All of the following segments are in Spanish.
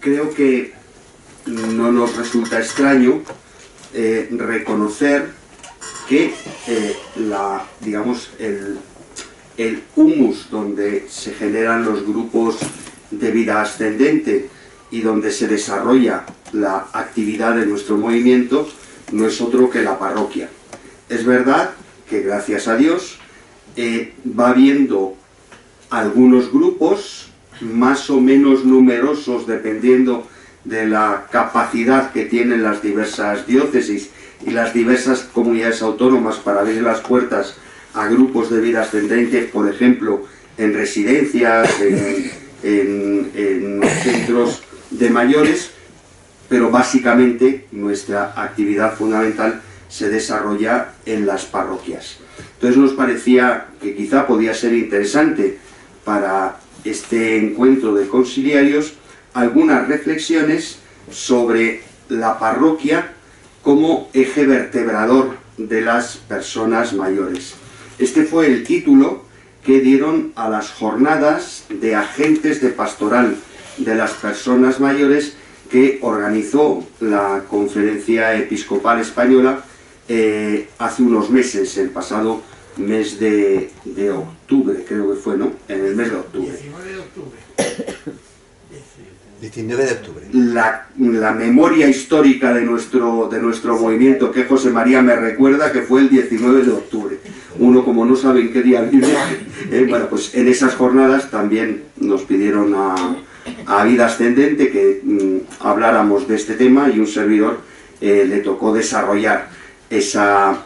creo que no nos resulta extraño reconocer que digamos, el humus donde se generan los grupos de vida ascendente y donde se desarrolla la actividad de nuestro movimiento no es otro que la parroquia. Es verdad que, gracias a Dios, va habiendo algunos grupos más o menos numerosos dependiendo de la capacidad que tienen las diversas diócesis y las diversas comunidades autónomas para abrir las puertas a grupos de vida ascendente, por ejemplo, en residencias, en centros de mayores, pero básicamente nuestra actividad fundamental se desarrolla en las parroquias. Entonces nos parecía que quizá podía ser interesante para este encuentro de conciliarios algunas reflexiones sobre la parroquia como eje vertebrador de las personas mayores. Este fue el título que dieron a las jornadas de agentes de pastoral de las personas mayores que organizó la Conferencia Episcopal Española hace unos meses, el pasado mes de octubre, creo que fue, ¿no? En el mes de octubre. 19 de octubre. 19 de octubre. La memoria histórica de nuestro movimiento, que José María me recuerda que fue el 19 de octubre. Uno, como no sabe en qué día vive, bueno, pues en esas jornadas también nos pidieron a Vida Ascendente que habláramos de este tema, y un servidor le tocó desarrollar esa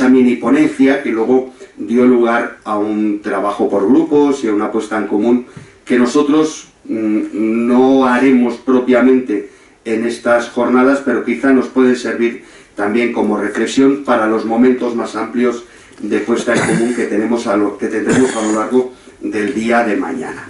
mini ponencia que luego dio lugar a un trabajo por grupos y a una puesta en común que nosotros no haremos propiamente en estas jornadas, pero quizá nos puede servir también como reflexión para los momentos más amplios de puesta en común que tendremos a lo largo del día de mañana.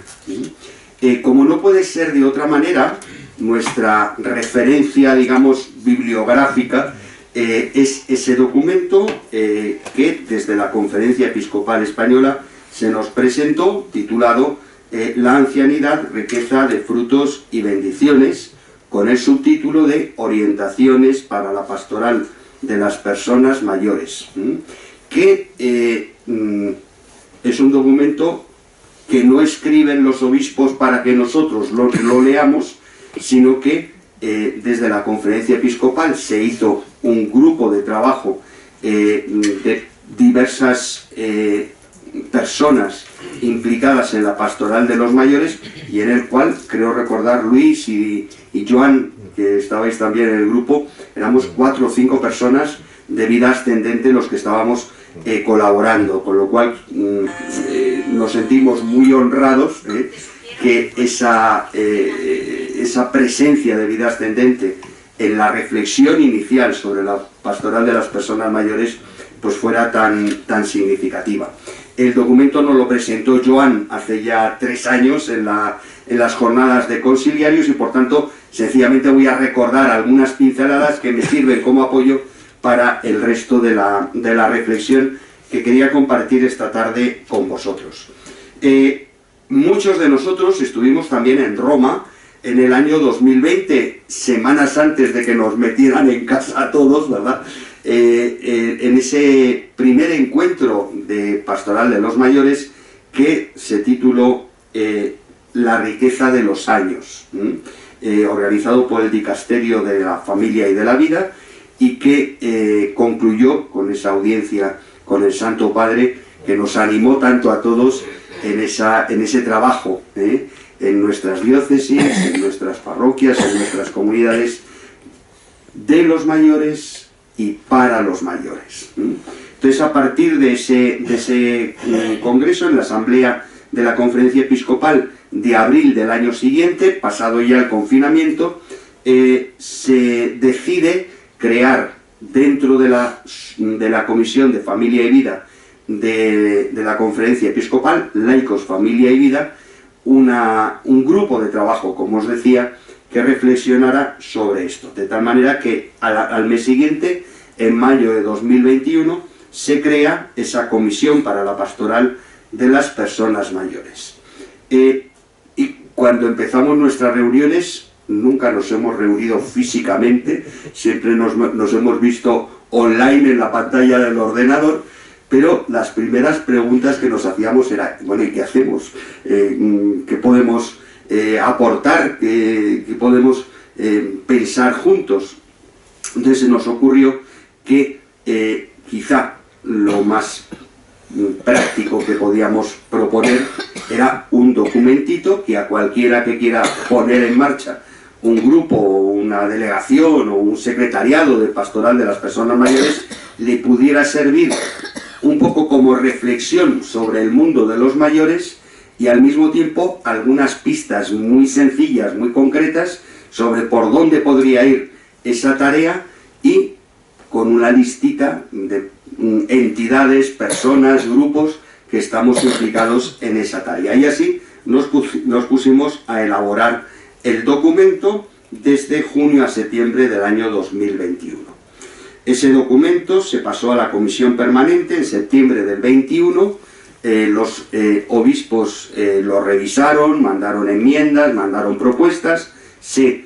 Como no puede ser de otra manera, nuestra referencia, digamos, bibliográfica es ese documento que desde la Conferencia Episcopal Española se nos presentó, titulado La ancianidad, riqueza de frutos y bendiciones, con el subtítulo de Orientaciones para la pastoral de las personas mayores, que es un documento que no escriben los obispos para que nosotros lo leamos, sino que desde la Conferencia Episcopal se hizo un grupo de trabajo de diversas personas implicadas en la pastoral de los mayores, y en el cual, creo recordar, Luis y Joan, que estabais también en el grupo, éramos 4 o 5 personas de vida ascendente los que estábamos colaborando, con lo cual nos sentimos muy honrados que esa presencia de vida ascendente en la reflexión inicial sobre la pastoral de las personas mayores pues fuera tan significativa. El documento nos lo presentó Joan hace ya 3 años en las jornadas de conciliarios, y por tanto sencillamente voy a recordar algunas pinceladas que me sirven como apoyo para el resto de la reflexión que quería compartir esta tarde con vosotros. Muchos de nosotros estuvimos también en Roma en el año 2020, semanas antes de que nos metieran en casa a todos, ¿verdad? En ese primer encuentro de pastoral de los mayores que se tituló La riqueza de los años, organizado por el Dicasterio de la Familia y de la Vida, y que concluyó con esa audiencia con el Santo Padre, que nos animó tanto a todos en ese trabajo, en nuestras diócesis, en nuestras parroquias, en nuestras comunidades, de los mayores y para los mayores. Entonces, a partir de ese congreso, en la Asamblea de la Conferencia Episcopal de abril del año siguiente, pasado ya el confinamiento, se decide crear dentro de la Comisión de Familia y Vida de la Conferencia Episcopal, Laicos, Familia y Vida, un grupo de trabajo, como os decía, que reflexionara sobre esto, de tal manera que al mes siguiente, en mayo de 2021, se crea esa Comisión para la Pastoral de las Personas Mayores. Y cuando empezamos nuestras reuniones, nunca nos hemos reunido físicamente, siempre nos hemos visto online en la pantalla del ordenador, pero las primeras preguntas que nos hacíamos era, bueno, ¿y qué hacemos? ¿Qué podemos aportar? ¿Qué podemos pensar juntos? Entonces se nos ocurrió que quizá lo más práctico que podíamos proponer era un documentito que a cualquiera que quiera poner en marcha un grupo, una delegación o un secretariado de pastoral de las personas mayores le pudiera servir un poco como reflexión sobre el mundo de los mayores y al mismo tiempo algunas pistas muy sencillas, muy concretas sobre por dónde podría ir esa tarea y con una listita de entidades, personas, grupos que estamos implicados en esa tarea. Y así nos pusimos a elaborar el documento desde junio a septiembre del año 2021. Ese documento se pasó a la comisión permanente en septiembre del 21, los obispos lo revisaron, mandaron enmiendas, mandaron propuestas, se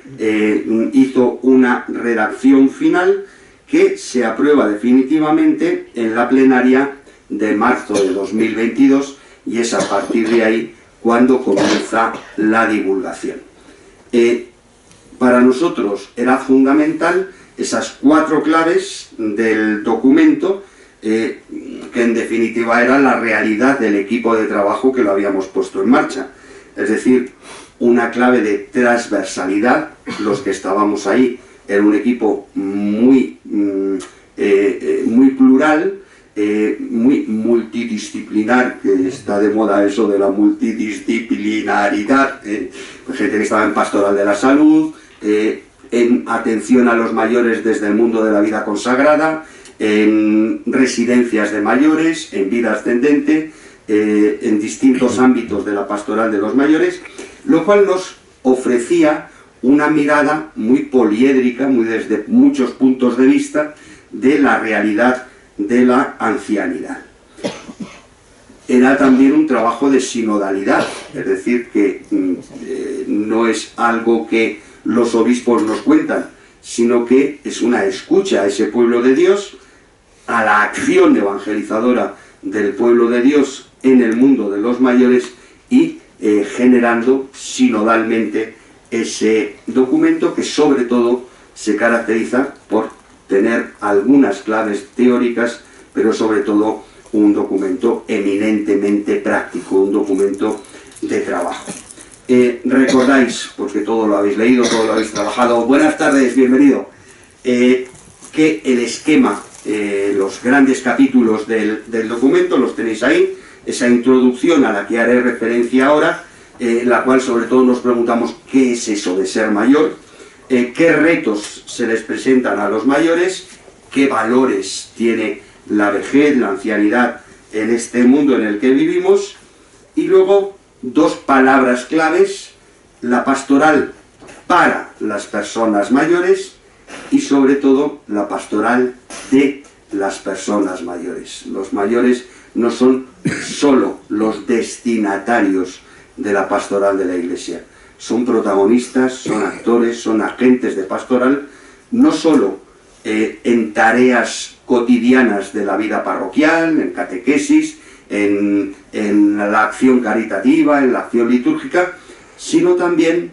hizo una redacción final que se aprueba definitivamente en la plenaria de marzo de 2022 y es a partir de ahí cuando comienza la divulgación. Para nosotros era fundamental esas 4 claves del documento que en definitiva era la realidad del equipo de trabajo que lo habíamos puesto en marcha. Es decir, una clave de transversalidad, los que estábamos ahí, era un equipo muy plural, muy multidisciplinar, que está de moda eso de la multidisciplinaridad, gente que estaba en pastoral de la salud, en atención a los mayores desde el mundo de la vida consagrada, en residencias de mayores, en vida ascendente, en distintos ámbitos de la pastoral de los mayores, lo cual nos ofrecía una mirada muy poliédrica, muy desde muchos puntos de vista, de la realidad de la ancianidad. Era también un trabajo de sinodalidad, es decir, que no es algo que los obispos nos cuentan, sino que es una escucha a ese pueblo de Dios, a la acción evangelizadora del pueblo de Dios en el mundo de los mayores y generando sinodalmente ese documento que sobre todo se caracteriza por tener algunas claves teóricas, pero sobre todo un documento eminentemente práctico, un documento de trabajo. Recordáis, porque todo lo habéis leído, todo lo habéis trabajado, buenas tardes, bienvenido, que el esquema, los grandes capítulos del documento los tenéis ahí, esa introducción a la que haré referencia ahora, la cual sobre todo nos preguntamos qué es eso de ser mayor, qué retos se les presentan a los mayores, qué valores tiene la vejez, la ancianidad en este mundo en el que vivimos, y luego 2 palabras claves, la pastoral para las personas mayores y sobre todo la pastoral de las personas mayores. Los mayores no son solo los destinatarios de la pastoral de la Iglesia, son protagonistas, son actores, son agentes de pastoral, no solo en tareas cotidianas de la vida parroquial, en catequesis, en la acción caritativa, en la acción litúrgica, sino también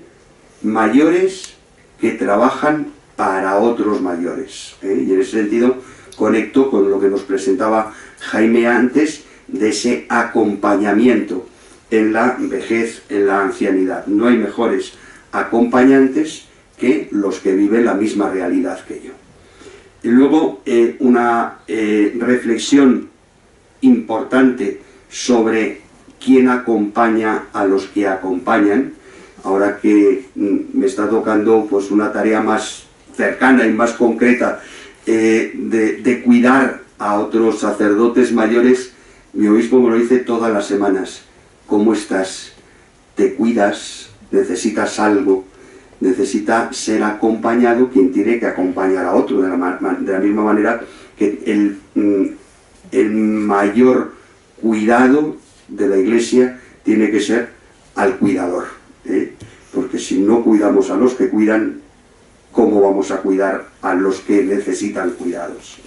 mayores que trabajan para otros mayores. Y en ese sentido conecto con lo que nos presentaba Jaime antes, de ese acompañamiento en la vejez, en la ancianidad. No hay mejores acompañantes que los que viven la misma realidad que yo. Y luego una reflexión importante sobre quién acompaña a los que acompañan, ahora que me está tocando pues una tarea más cercana y más concreta de cuidar a otros sacerdotes mayores. Mi obispo me lo dice todas las semanas: ¿cómo estás? ¿Te cuidas? ¿Necesitas algo? Necesita ser acompañado quien tiene que acompañar a otro, de la misma manera que el mayor cuidado de la Iglesia tiene que ser al cuidador. porque si no cuidamos a los que cuidan, ¿cómo vamos a cuidar a los que necesitan cuidados?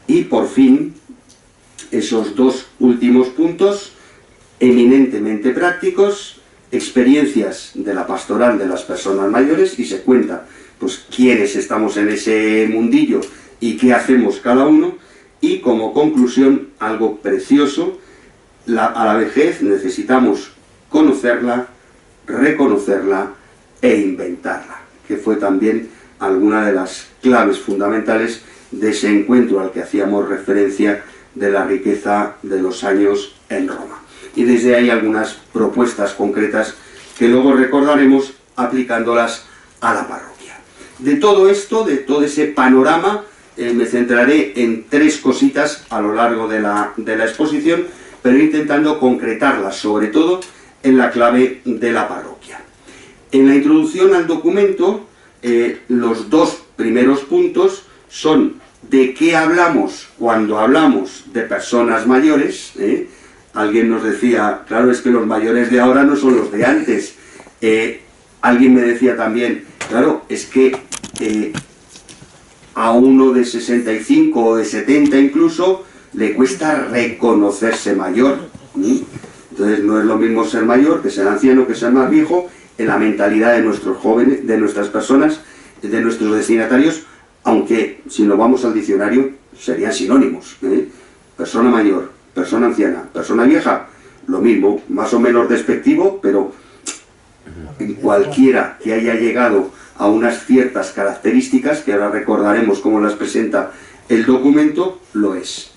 Y por fin, esos dos últimos puntos, eminentemente prácticos, experiencias de la pastoral de las personas mayores, y se cuenta pues quiénes estamos en ese mundillo y qué hacemos cada uno, y como conclusión, algo precioso: a la vejez necesitamos conocerla, reconocerla e inventarla, que fue también alguna de las claves fundamentales de ese encuentro al que hacíamos referencia de la riqueza de los años en Roma. Y desde ahí algunas propuestas concretas que luego recordaremos aplicándolas a la parroquia. De todo esto, de todo ese panorama, me centraré en tres cositas a lo largo de la exposición, pero intentando concretarlas, sobre todo en la clave de la parroquia. En la introducción al documento, los dos primeros puntos son de qué hablamos cuando hablamos de personas mayores. Alguien nos decía, claro, es que los mayores de ahora no son los de antes. Alguien me decía también, claro, es que a uno de 65 o de 70 incluso le cuesta reconocerse mayor. Entonces no es lo mismo ser mayor que ser anciano, que ser más viejo, en la mentalidad de nuestros jóvenes, de nuestras personas, de nuestros destinatarios, aunque si lo vamos al diccionario serían sinónimos. Persona mayor, persona anciana, persona vieja, lo mismo, más o menos despectivo, pero cualquiera que haya llegado a unas ciertas características, que ahora recordaremos cómo las presenta el documento, lo es.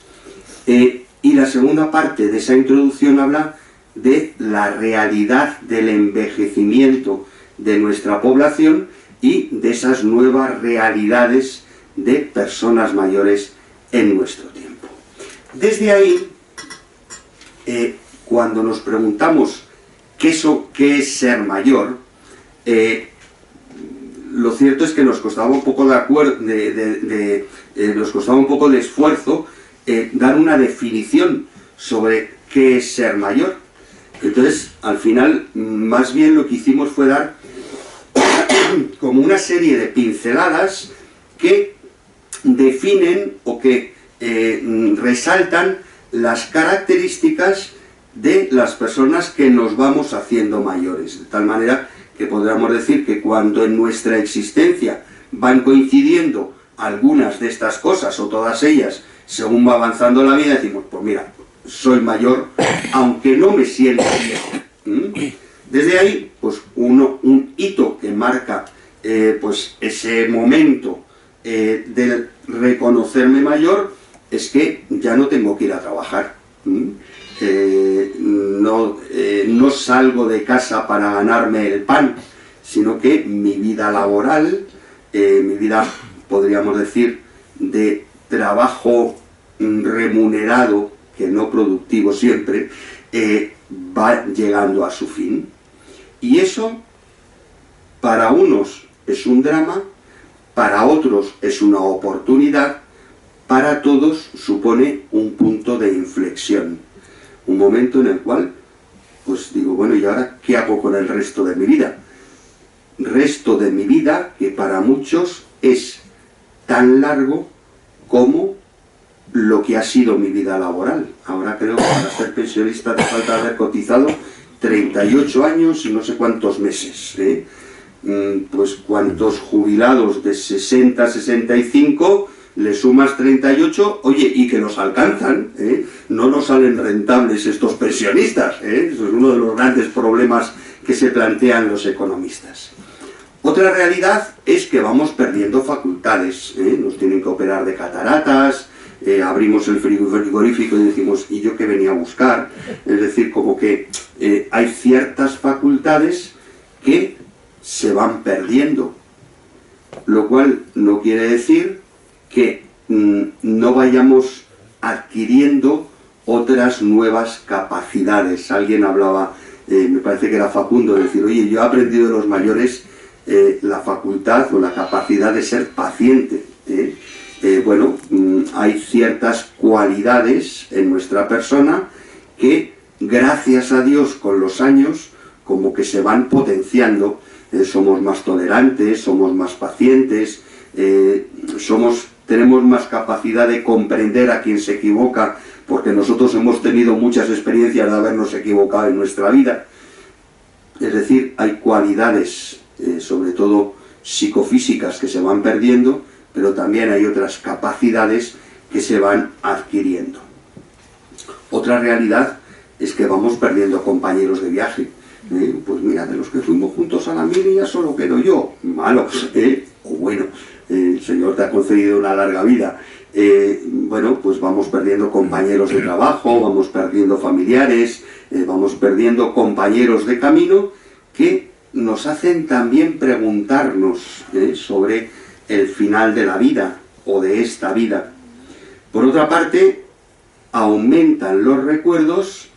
Y la segunda parte de esa introducción habla de la realidad del envejecimiento de nuestra población y de esas nuevas realidades de personas mayores en nuestro tiempo. Desde ahí, cuando nos preguntamos qué es ser mayor, lo cierto es que nos costaba un poco nos costaba un poco de esfuerzo dar una definición sobre qué es ser mayor. Entonces, al final, más bien lo que hicimos fue dar como una serie de pinceladas que definen o que resaltan las características de las personas que nos vamos haciendo mayores, de tal manera que podríamos decir que cuando en nuestra existencia van coincidiendo algunas de estas cosas o todas ellas, según va avanzando la vida, decimos, pues mira, soy mayor, aunque no me siento viejo. Desde ahí, pues un hito que marca pues ese momento del reconocerme mayor es que ya no tengo que ir a trabajar. No salgo de casa para ganarme el pan, sino que mi vida laboral, mi vida, podríamos decir, de trabajo remunerado, que no productivo siempre, va llegando a su fin. Y eso, para unos es un drama, para otros es una oportunidad, para todos supone un punto de inflexión. Un momento en el cual, pues digo, bueno, ¿y ahora qué hago con el resto de mi vida? Resto de mi vida que para muchos es tan largo como lo que ha sido mi vida laboral. Ahora creo que para ser pensionista hace falta haber cotizado 38 años y no sé cuántos meses. Pues cuántos jubilados de 60, 65... le sumas 38, oye, y que nos alcanzan, no nos salen rentables estos pensionistas, eso es uno de los grandes problemas que se plantean los economistas. Otra realidad es que vamos perdiendo facultades, nos tienen que operar de cataratas, abrimos el frigorífico y decimos, ¿y yo qué venía a buscar? Es decir, como que hay ciertas facultades que se van perdiendo, lo cual no quiere decir que no vayamos adquiriendo otras nuevas capacidades. Alguien hablaba, me parece que era Facundo, de decir, oye, yo he aprendido de los mayores la facultad o la capacidad de ser paciente. Bueno, hay ciertas cualidades en nuestra persona que, gracias a Dios, con los años, como que se van potenciando somos más tolerantes, somos más pacientes, tenemos más capacidad de comprender a quien se equivoca, porque nosotros hemos tenido muchas experiencias de habernos equivocado en nuestra vida. Es decir, hay cualidades, sobre todo psicofísicas, que se van perdiendo, pero también hay otras capacidades que se van adquiriendo. Otra realidad es que vamos perdiendo compañeros de viaje. Pues mira, de los que fuimos juntos a la mili ya solo quedo yo. Malo, o bueno, el Señor te ha concedido una larga vida. Bueno, pues vamos perdiendo compañeros de trabajo, vamos perdiendo familiares, vamos perdiendo compañeros de camino que nos hacen también preguntarnos sobre el final de la vida o de esta vida. Por otra parte, aumentan los recuerdos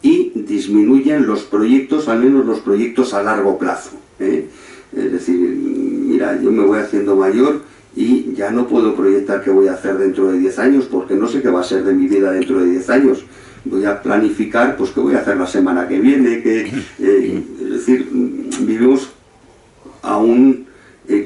y disminuyen los proyectos, al menos los proyectos a largo plazo. Es decir, mira, yo me voy haciendo mayor y ya no puedo proyectar qué voy a hacer dentro de 10 años, porque no sé qué va a ser de mi vida dentro de 10 años. Voy a planificar, pues, qué voy a hacer la semana que viene, es decir, vivimos aún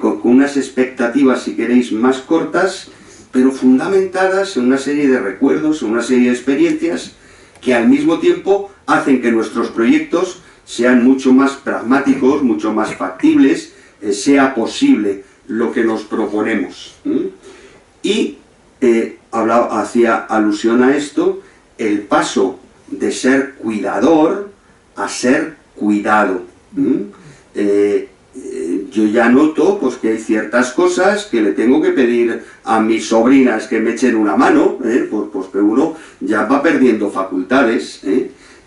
con unas expectativas, si queréis, más cortas, pero fundamentadas en una serie de recuerdos, en una serie de experiencias que al mismo tiempo hacen que nuestros proyectos sean mucho más pragmáticos, mucho más factibles, sea posible lo que nos proponemos. Y hacía alusión a esto, el paso de ser cuidador a ser cuidado. Yo ya noto, pues, que hay ciertas cosas que le tengo que pedir a mis sobrinas que me echen una mano, pues que uno ya va perdiendo facultades,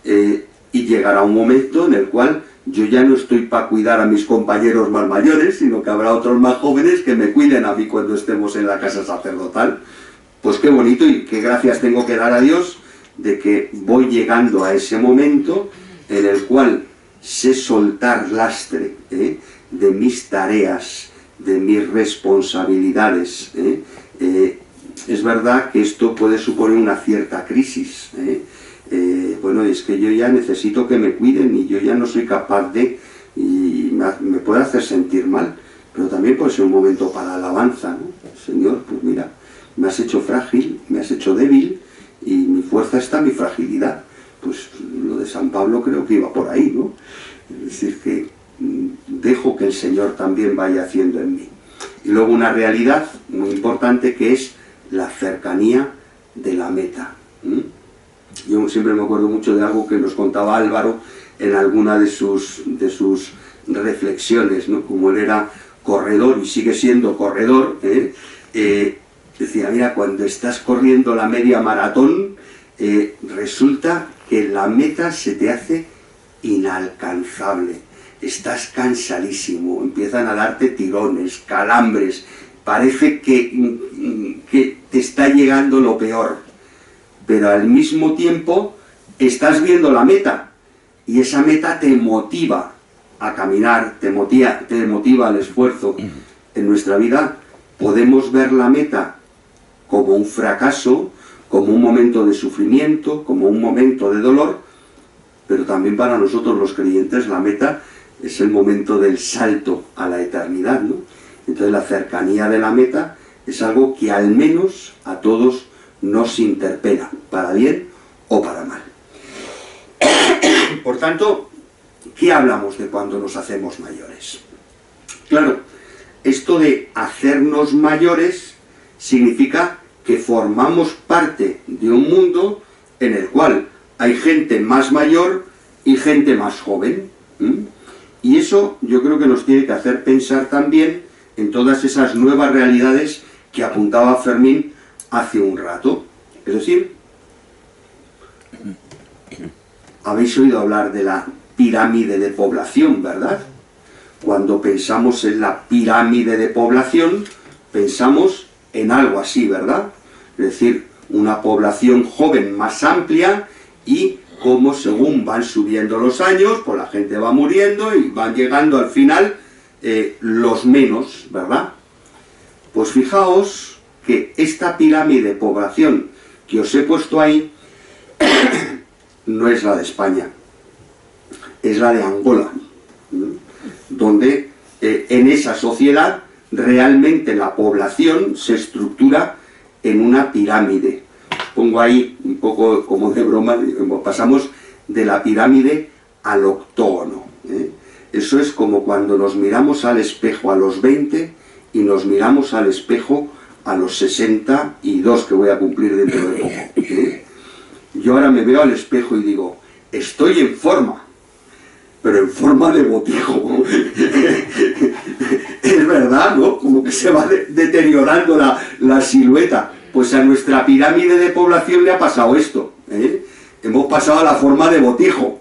y llegará un momento en el cual yo ya no estoy para cuidar a mis compañeros más mayores, sino que habrá otros más jóvenes que me cuiden a mí cuando estemos en la casa sacerdotal. Pues qué bonito, y qué gracias tengo que dar a Dios de que voy llegando a ese momento en el cual sé soltar lastre de mis tareas, de mis responsabilidades. Es verdad que esto puede suponer una cierta crisis. Bueno, es que yo ya necesito que me cuiden y yo ya no soy capaz de... y me puede hacer sentir mal, pero también puede ser un momento para alabanza, ¿no? Señor, pues mira, me has hecho frágil, me has hecho débil, y mi fuerza está en mi fragilidad. Pues lo de San Pablo creo que iba por ahí, ¿no? Es decir, que dejo que el Señor también vaya haciendo en mí. Y luego una realidad muy importante, que es la cercanía de la meta. Yo siempre me acuerdo mucho de algo que nos contaba Álvaro en alguna de sus reflexiones, ¿no? Como él era corredor y sigue siendo corredor, decía, mira, cuando estás corriendo la media maratón, resulta que la meta se te hace inalcanzable, estás cansadísimo, empiezan a darte tirones, calambres, parece que te está llegando lo peor, pero al mismo tiempo estás viendo la meta, y esa meta te motiva a caminar, te motiva al esfuerzo. En nuestra vida podemos ver la meta como un fracaso, como un momento de sufrimiento, como un momento de dolor, pero también para nosotros los creyentes la meta es el momento del salto a la eternidad, ¿no? Entonces la cercanía de la meta es algo que al menos a todos nos interpela, para bien o para mal. Por tanto, ¿qué hablamos de cuando nos hacemos mayores? Claro, esto de hacernos mayores significa que formamos parte de un mundo en el cual hay gente más mayor y gente más joven. Y eso yo creo que nos tiene que hacer pensar también en todas esas nuevas realidades que apuntaba Fermín hace un rato. Es decir, habéis oído hablar de la pirámide de población, ¿verdad? Cuando pensamos en la pirámide de población, pensamos en algo así, ¿verdad? Es decir, una población joven más amplia, y cómo según van subiendo los años, pues la gente va muriendo y van llegando al final los menos, ¿verdad? Pues fijaos que esta pirámide de población que os he puesto ahí no es la de España, es la de Angola, donde en esa sociedad realmente la población se estructura en una pirámide. Pongo ahí un poco como de broma, pasamos de la pirámide al octógono. Eso es como cuando nos miramos al espejo a los 20 y nos miramos al espejo a los 62 que voy a cumplir dentro de poco. Yo ahora me veo al espejo y digo, estoy en forma, pero en forma de botijo. Es verdad, ¿no? Como que se va deteriorando la silueta. Pues a nuestra pirámide de población le ha pasado esto. Hemos pasado a la forma de botijo.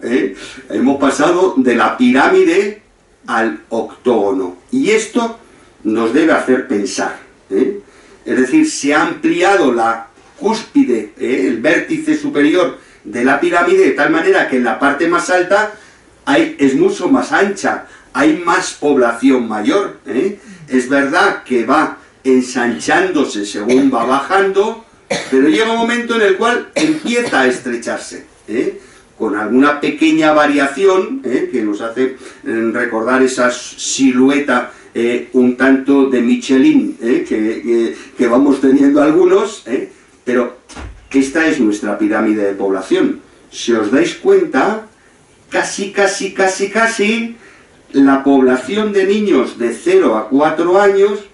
Hemos pasado de la pirámide al octógono. Y esto nos debe hacer pensar. Es decir, se ha ampliado la cúspide, el vértice superior de la pirámide, de tal manera que en la parte más alta es mucho más ancha, hay más población mayor. Es verdad que va ensanchándose según va bajando, pero llega un momento en el cual empieza a estrecharse, con alguna pequeña variación que nos hace recordar esa silueta un tanto de Michelin que vamos teniendo algunos, pero esta es nuestra pirámide de población. Si os dais cuenta, casi la población de niños de 0 a 4 años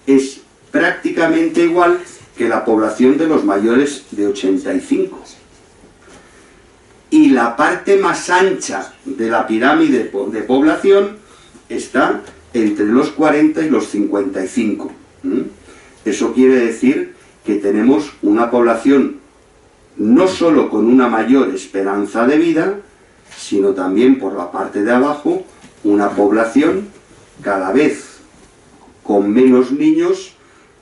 es prácticamente igual que la población de los mayores de 85. Y la parte más ancha de la pirámide de población está entre los 40 y los 55. Eso quiere decir que tenemos una población no solo con una mayor esperanza de vida, sino también por la parte de abajo, una población cada vez con menos niños,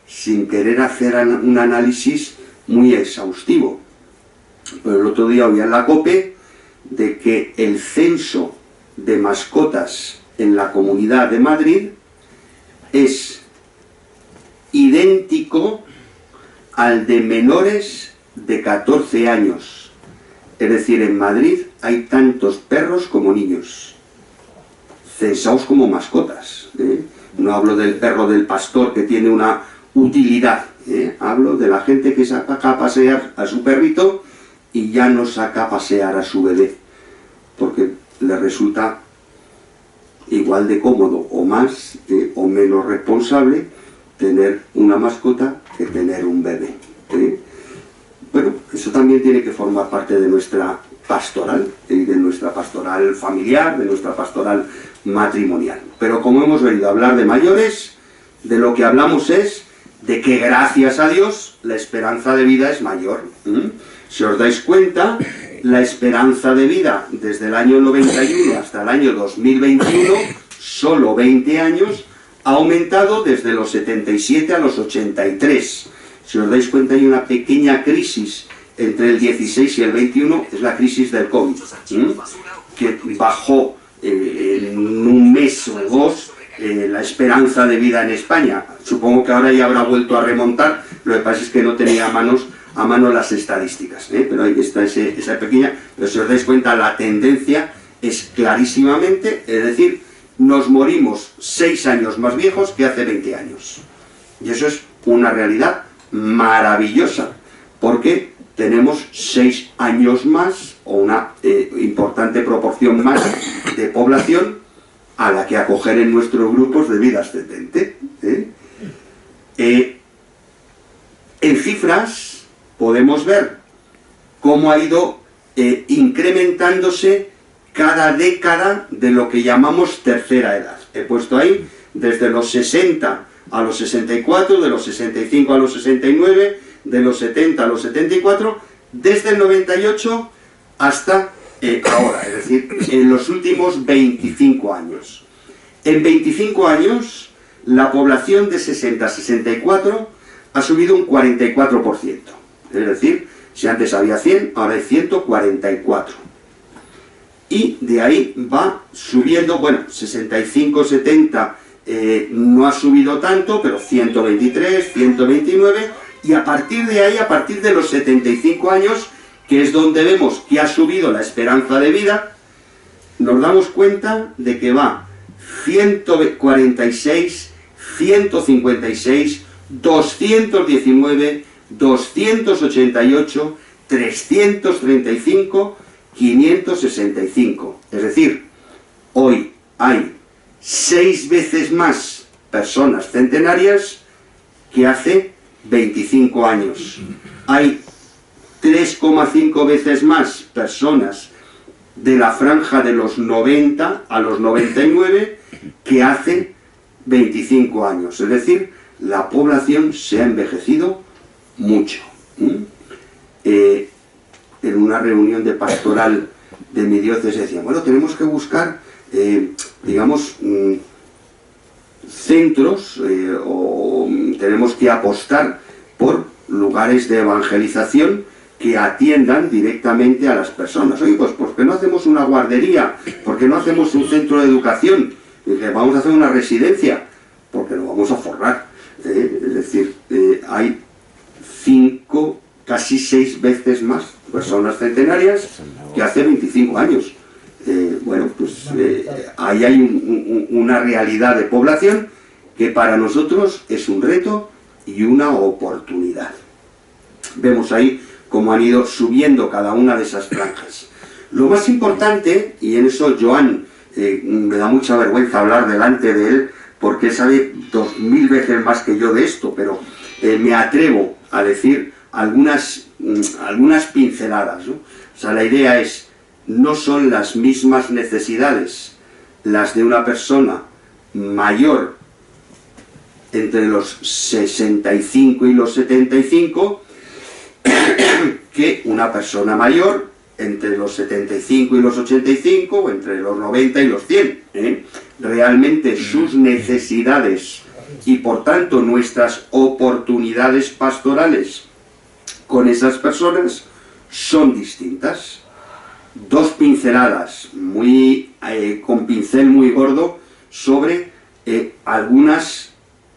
sin querer hacer un análisis muy exhaustivo. Pero el otro día oí en la COPE de que el censo de mascotas en la Comunidad de Madrid es idéntico al de menores de 14 años. Es decir, en Madrid hay tantos perros como niños, censados como mascotas. No hablo del perro del pastor que tiene una utilidad, hablo de la gente que saca a pasear a su perrito y ya no saca a pasear a su bebé, porque le resulta igual de cómodo o más o menos responsable tener una mascota que tener un bebé. Bueno, eso también tiene que formar parte de nuestra pastoral, de nuestra pastoral familiar, de nuestra pastoral matrimonial. Pero como hemos venido a hablar de mayores, de lo que hablamos es de que gracias a Dios la esperanza de vida es mayor. Si os dais cuenta, la esperanza de vida desde el año 91 hasta el año 2021, solo 20 años, ha aumentado desde los 77 a los 83. Si os dais cuenta, hay una pequeña crisis entre el 16 y el 21, es la crisis del COVID, que bajó en un mes o dos la esperanza de vida en España. Supongo que ahora ya habrá vuelto a remontar, lo que pasa es que no tenía a mano las estadísticas, pero ahí está esa pequeña, pero si os dais cuenta la tendencia es clarísimamente, es decir, nos morimos 6 años más viejos que hace 20 años. Y eso es una realidad maravillosa, porque tenemos 6 años más, o una importante proporción más de población a la que acoger en nuestros grupos de vida ascendente. En cifras podemos ver cómo ha ido incrementándose cada década de lo que llamamos tercera edad. He puesto ahí desde los 60 a los 64, de los 65 a los 69, de los 70 a los 74, desde el 98 hasta ahora, es decir, en los últimos 25 años. En 25 años, la población de 60 a 64 ha subido un 44%. Es decir, si antes había 100, ahora hay 144. Y de ahí va subiendo, bueno, 65, 70 no ha subido tanto, pero 123, 129, y a partir de ahí, a partir de los 75 años, que es donde vemos que ha subido la esperanza de vida, nos damos cuenta de que va 146, 156, 219, 288, 335, 565. Es decir, hoy hay 6 veces más personas centenarias que hace 25 años. Hay 3,5 veces más personas de la franja de los 90 a los 99 que hace 25 años. Es decir, la población se ha envejecido mucho. En una reunión de pastoral de mi diócesis decían, bueno, tenemos que buscar, digamos, centros o tenemos que apostar por lugares de evangelización que atiendan directamente a las personas. Oye, pues ¿por qué no hacemos una guardería? ¿Por qué no hacemos un centro de educación? Y dije, vamos a hacer una residencia, porque nos vamos a forrar. Es decir, hay 5, casi 6 veces más personas centenarias que hace 25 años. Bueno, pues ahí hay una realidad de población que para nosotros es un reto y una oportunidad. Vemos ahí cómo han ido subiendo cada una de esas franjas. Lo más importante, y en eso Joan, me da mucha vergüenza hablar delante de él, porque él sabe 2000 veces más que yo de esto, pero me atrevo a decir algunas pinceladas, ¿no? O sea, la idea es, no son las mismas necesidades las de una persona mayor entre los 65 y los 75 que una persona mayor entre los 75 y los 85 o entre los 90 y los 100. Realmente sus necesidades y por tanto nuestras oportunidades pastorales con esas personas son distintas. 2 pinceladas con pincel muy gordo sobre algunas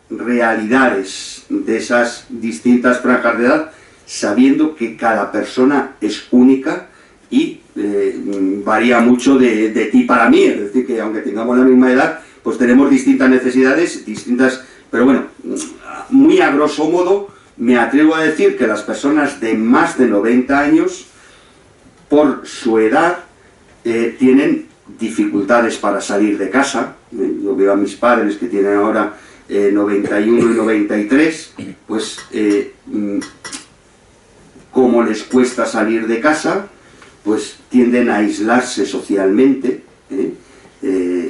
realidades de esas distintas franjas de edad, sabiendo que cada persona es única y varía mucho de ti para mí. Es decir, que aunque tengamos la misma edad, pues tenemos distintas necesidades, pero bueno, muy a grosso modo me atrevo a decir que las personas de más de 90 años, por su edad, tienen dificultades para salir de casa. Yo veo a mis padres que tienen ahora 91 y 93, pues como les cuesta salir de casa, pues tienden a aislarse socialmente,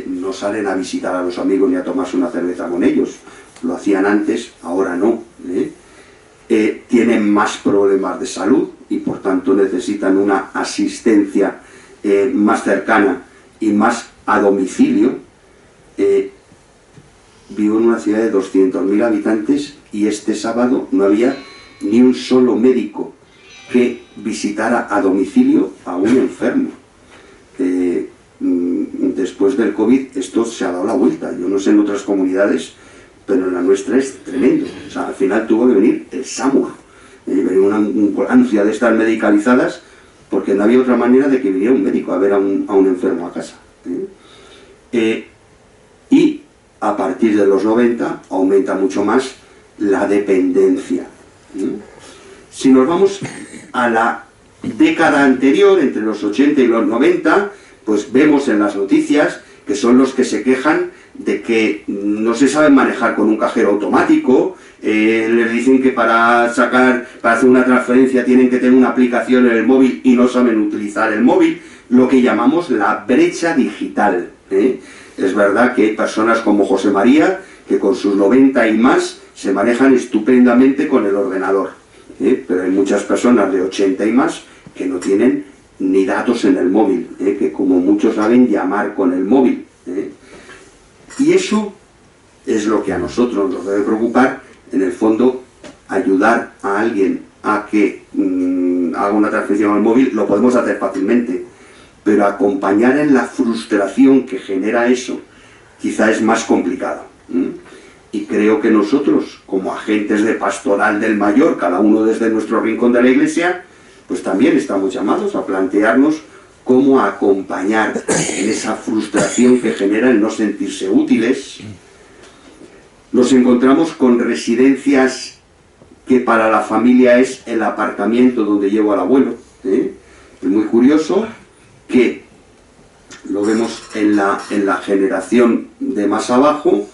no salen a visitar a los amigos ni a tomarse una cerveza con ellos, lo hacían antes, ahora no. Tienen más problemas de salud y por tanto necesitan una asistencia más cercana y más a domicilio. Vivo en una ciudad de 200.000 habitantes y este sábado no había ni un solo médico que visitara a domicilio a un enfermo. Después del COVID esto se ha dado la vuelta. Yo no sé en otras comunidades, pero en la nuestra es tremendo. O sea, al final tuvo que venir el SAMUR, venir una ambulancia de estas medicalizadas, porque no había otra manera de que viniera un médico a ver a un enfermo a casa. Y a partir de los 90 aumenta mucho más la dependencia. Si nos vamos a la década anterior, entre los 80 y los 90, pues vemos en las noticias que son los que se quejan de que no se saben manejar con un cajero automático, les dicen que para hacer una transferencia tienen que tener una aplicación en el móvil y no saben utilizar el móvil, lo que llamamos la brecha digital. Es verdad que hay personas como José María que con sus 90 y más se manejan estupendamente con el ordenador, pero hay muchas personas de 80 y más que no tienen ni datos en el móvil, que como muchos saben llamar con el móvil. Y eso es lo que a nosotros nos debe preocupar, en el fondo, ayudar a alguien a que haga una transferencia al móvil, lo podemos hacer fácilmente, pero acompañar en la frustración que genera eso, quizá es más complicado. Y creo que nosotros, como agentes de pastoral del mayor, cada uno desde nuestro rincón de la Iglesia, pues también estamos llamados a plantearnos cómo acompañar en esa frustración que genera el no sentirse útiles. Nos encontramos con residencias que para la familia es el aparcamiento donde llevo al abuelo. Es muy curioso que lo vemos en la generación de más abajo.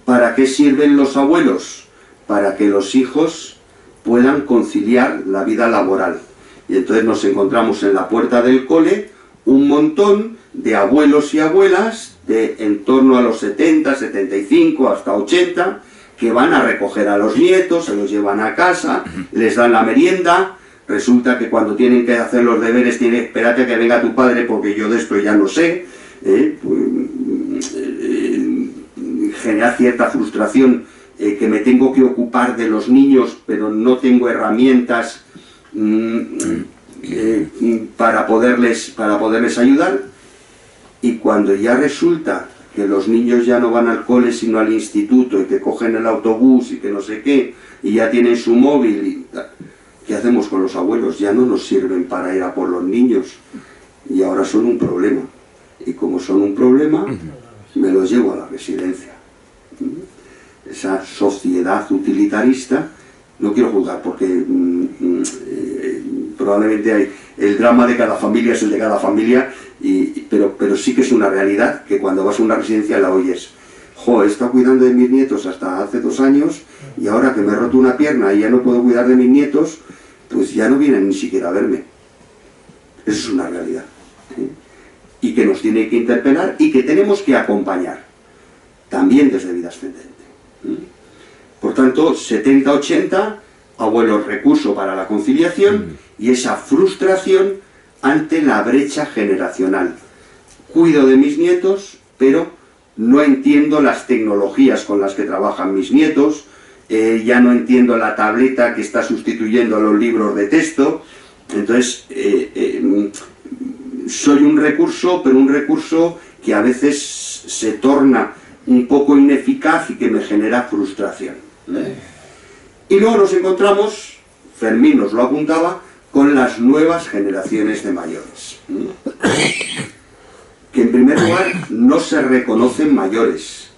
¿Para qué sirven los abuelos? Para que los hijos puedan conciliar la vida laboral. Y entonces nos encontramos en la puerta del cole un montón de abuelos y abuelas de en torno a los 70, 75, hasta 80, que van a recoger a los nietos, se los llevan a casa, les dan la merienda. Resulta que cuando tienen que hacer los deberes, espérate que venga tu padre porque yo de esto ya no sé. Genera cierta frustración, que me tengo que ocupar de los niños, pero no tengo herramientas para poderles ayudar. Y cuando ya resulta que los niños ya no van al cole sino al instituto, y que cogen el autobús y que no sé qué, y ya tienen su móvil, ¿qué hacemos con los abuelos? Ya no nos sirven para ir a por los niños, y ahora son un problema. Y como son un problema, me los llevo a la residencia. Esa sociedad utilitarista, no quiero juzgar porque probablemente el drama de cada familia es el de cada familia, pero sí que es una realidad que cuando vas a una residencia la oyes. Jo, he estado cuidando de mis nietos hasta hace 2 años y ahora que me he roto una pierna y ya no puedo cuidar de mis nietos, pues ya no vienen ni siquiera a verme. Eso es una realidad, y que nos tiene que interpelar y que tenemos que acompañar también desde vida ascendente. Por tanto, 70-80, abuelos, recurso para la conciliación y esa frustración ante la brecha generacional. Cuido de mis nietos, pero no entiendo las tecnologías con las que trabajan mis nietos, ya no entiendo la tableta que está sustituyendo a los libros de texto. Entonces, soy un recurso, pero un recurso que a veces se torna un poco ineficaz y que me genera frustración. Y luego nos encontramos, Fermín nos lo apuntaba, con las nuevas generaciones de mayores, que en primer lugar no se reconocen mayores.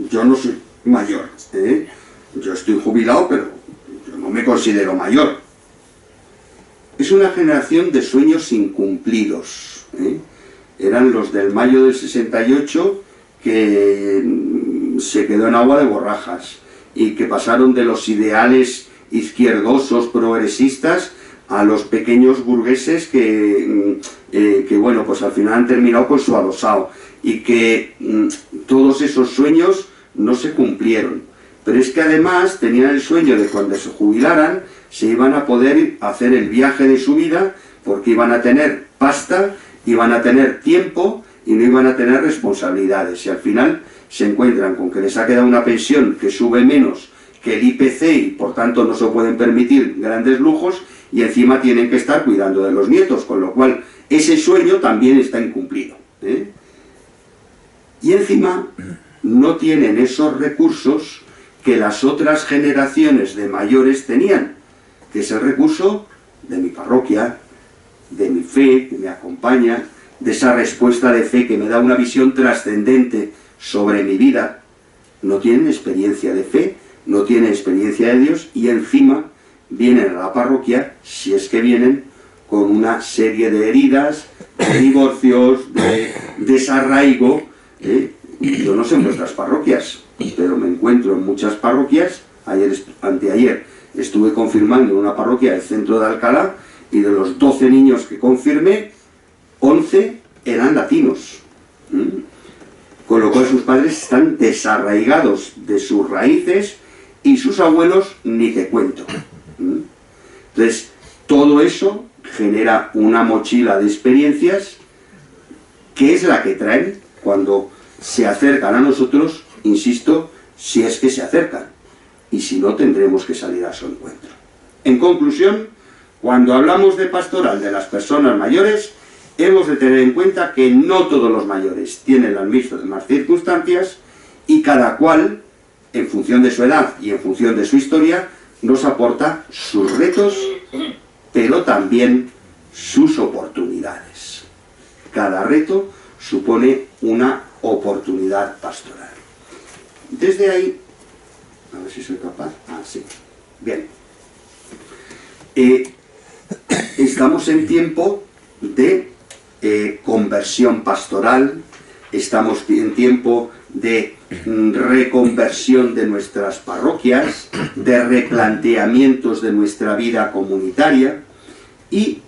Yo no soy mayor, yo estoy jubilado, pero yo no me considero mayor. Es una generación de sueños incumplidos. Eran los del mayo del 68, que se quedó en agua de borrajas y que pasaron de los ideales izquierdosos progresistas a los pequeños burgueses que bueno, pues al final han terminado con su adosado, y que todos esos sueños no se cumplieron. Pero es que además tenían el sueño de cuando se jubilaran se iban a poder hacer el viaje de su vida, porque iban a tener pasta, iban a tener tiempo y no iban a tener responsabilidades, y al final se encuentran con que les ha quedado una pensión que sube menos que el IPC y por tanto no se pueden permitir grandes lujos, y encima tienen que estar cuidando de los nietos, con lo cual ese sueño también está incumplido, y encima no tienen esos recursos que las otras generaciones de mayores tenían, que es el recurso de mi parroquia, de mi fe que me acompaña, de esa respuesta de fe que me da una visión trascendente sobre mi vida. No tienen experiencia de fe, no tienen experiencia de Dios, y encima vienen a la parroquia, si es que vienen, con una serie de heridas, de divorcios, de desarraigo. Yo no sé en vuestras parroquias, pero me encuentro en muchas parroquias. Anteayer estuve confirmando en una parroquia del centro de Alcalá, y de los 12 niños que confirmé, 11 eran latinos. Con lo cual sus padres están desarraigados de sus raíces, y sus abuelos ni te cuento. Entonces, todo eso genera una mochila de experiencias que es la que traen cuando se acercan a nosotros, insisto, si es que se acercan, y si no, tendremos que salir a su encuentro. En conclusión, cuando hablamos de pastoral de las personas mayores, hemos de tener en cuenta que no todos los mayores tienen las mismas circunstancias, y cada cual, en función de su edad y en función de su historia, nos aporta sus retos, pero también sus oportunidades. Cada reto supone una oportunidad pastoral. Desde ahí, a ver si soy capaz. Sí. Bien. Estamos en tiempo de conversión pastoral, estamos en tiempo de reconversión de nuestras parroquias, de replanteamientos de nuestra vida comunitaria, y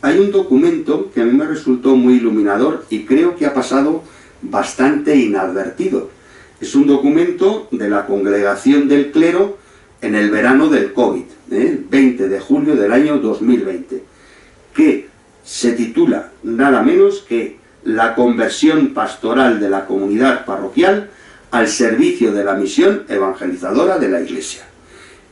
hay un documento que a mí me resultó muy iluminador y creo que ha pasado bastante inadvertido. Es un documento de la Congregación del Clero en el verano del COVID, el 20 de julio del año 2020, que se titula nada menos que La conversión pastoral de la comunidad parroquial al servicio de la misión evangelizadora de la Iglesia.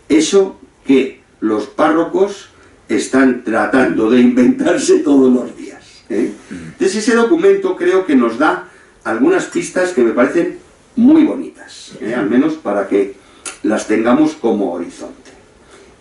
Eso que los párrocos están tratando de inventarse todos los días. Entonces ese documento creo que nos da algunas pistas que me parecen muy bonitas, al menos para que las tengamos como horizonte.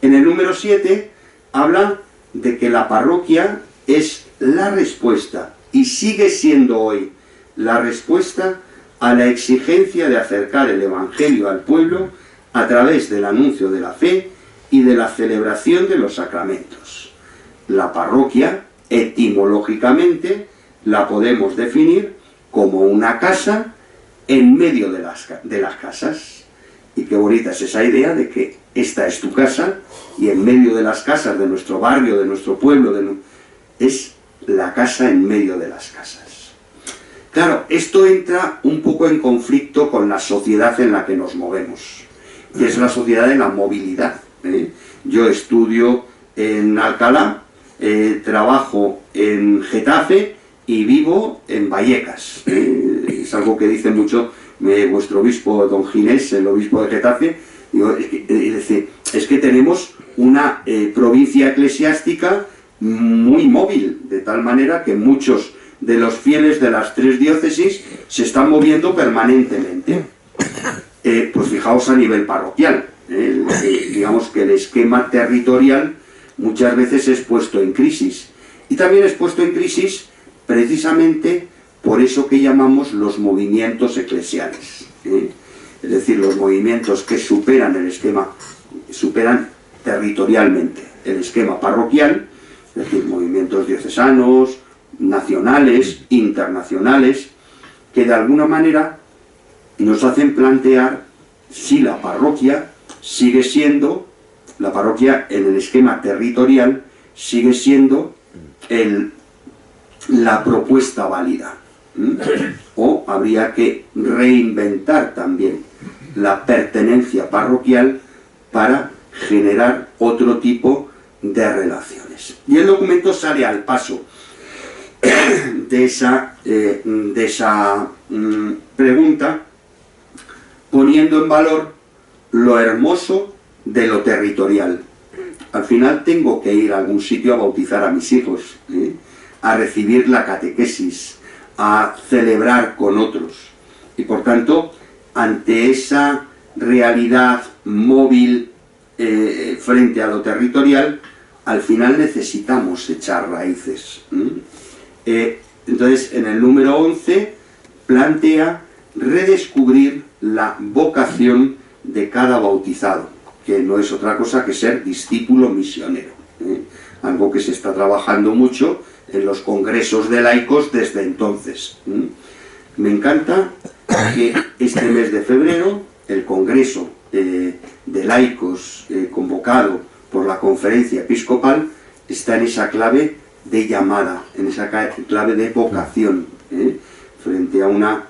En el número 7 habla de que la parroquia es la respuesta, y sigue siendo hoy la respuesta a la exigencia de acercar el Evangelio al pueblo a través del anuncio de la fe y de la celebración de los sacramentos. La parroquia, etimológicamente, la podemos definir como una casa en medio de las casas. Y qué bonita es esa idea de que esta es tu casa, y en medio de las casas de nuestro barrio, de nuestro pueblo, es la casa en medio de las casas. Claro, esto entra un poco en conflicto con la sociedad en la que nos movemos, que es la sociedad de la movilidad. Yo estudio en Alcalá, trabajo en Getafe y vivo en Vallecas. Es algo que dice mucho vuestro obispo don Ginés, el obispo de Getafe. Digo, es que tenemos una provincia eclesiástica muy móvil, de tal manera que muchos de los fieles de las 3 diócesis se están moviendo permanentemente. Pues fijaos a nivel parroquial, digamos que el esquema territorial muchas veces es puesto en crisis, y también es puesto en crisis precisamente por eso que llamamos los movimientos eclesiales, es decir, los movimientos que superan el esquema, superan territorialmente el esquema parroquial, es decir, movimientos diocesanos, nacionales, internacionales, que de alguna manera nos hacen plantear si la parroquia sigue siendo, la parroquia en el esquema territorial, sigue siendo la propuesta válida. O habría que reinventar también la pertenencia parroquial para generar otro tipo de relaciones. Y el documento sale al paso de esa pregunta, poniendo en valor lo hermoso de lo territorial. Al final tengo que ir a algún sitio a bautizar a mis hijos, a recibir la catequesis, a celebrar con otros. Y por tanto, ante esa realidad móvil frente a lo territorial, al final necesitamos echar raíces. Entonces, en el número 11 plantea redescubrir la vocación de cada bautizado, que no es otra cosa que ser discípulo misionero, algo que se está trabajando mucho en los congresos de laicos desde entonces. Me encanta que este mes de febrero el congreso de laicos convocado por la conferencia episcopal está en esa clave de llamada, en esa clave de vocación, frente a una,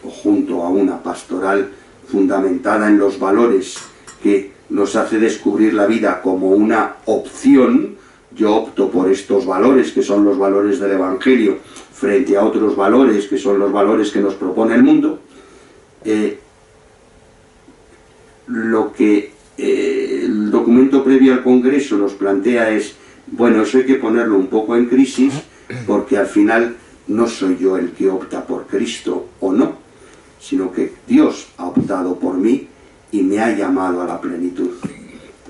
o junto a una pastoral fundamentada en los valores que nos hace descubrir la vida como una opción. Yo opto por estos valores, que son los valores del Evangelio, frente a otros valores, que son los valores que nos propone el mundo. Lo que el documento previo al Congreso nos plantea es, bueno, eso hay que ponerlo un poco en crisis, porque al final no soy yo el que opta por Cristo o no, sino que Dios ha optado por mí y me ha llamado a la plenitud.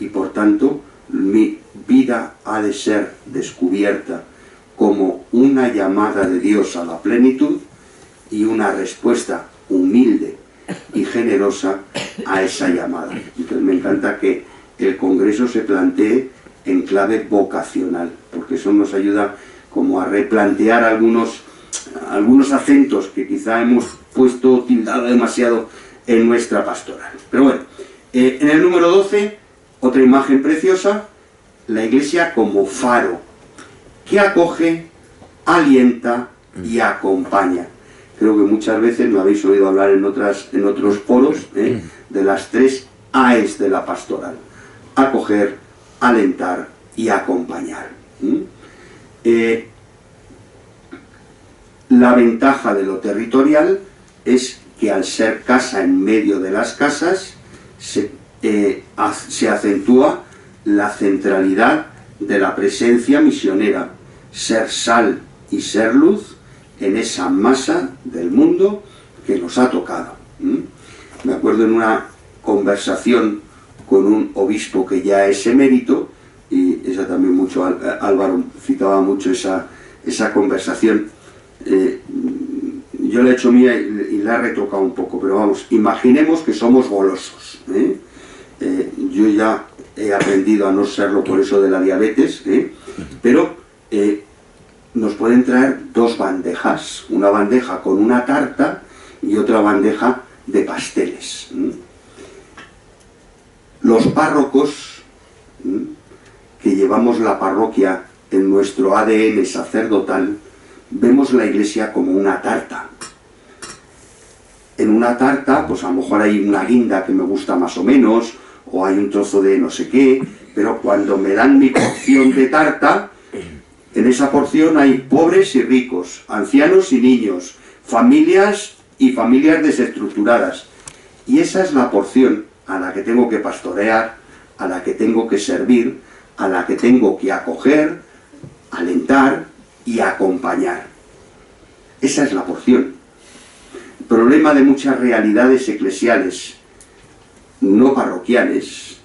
Y por tanto, mi vida ha de ser descubierta como una llamada de Dios a la plenitud y una respuesta humilde y generosa a esa llamada. Entonces me encanta que el Congreso se plantee en clave vocacional, porque eso nos ayuda como a replantear algunos acentos que quizá hemos puesto, tildado demasiado en nuestra pastoral. Pero bueno, en el número 12, otra imagen preciosa, la Iglesia como faro, que acoge, alienta y acompaña. Creo que muchas veces me habéis oído hablar en otros foros de las 3 AES de la pastoral: acoger, alentar y acompañar. La ventaja de lo territorial es que al ser casa en medio de las casas se acentúa la centralidad de la presencia misionera, ser sal y ser luz en esa masa del mundo que nos ha tocado. Me acuerdo en una conversación con un obispo que ya es emérito, y esa también mucho, Álvaro citaba mucho esa conversación. Yo la he hecho mía y la he retocado un poco, pero vamos, imaginemos que somos golosos. Yo ya he aprendido a no serlo por eso de la diabetes, pero nos pueden traer 2 bandejas, una bandeja con una tarta y otra bandeja de pasteles. Los párrocos que llevamos la parroquia en nuestro ADN sacerdotal, vemos la Iglesia como una tarta. En una tarta, pues a lo mejor hay una guinda que me gusta más o menos, o hay un trozo de no sé qué, pero cuando me dan mi porción de tarta, en esa porción hay pobres y ricos, ancianos y niños, familias y familias desestructuradas. Y esa es la porción a la que tengo que pastorear, a la que tengo que servir, a la que tengo que acoger, alentar y acompañar. Esa es la porción. El problema de muchas realidades eclesiales no parroquiales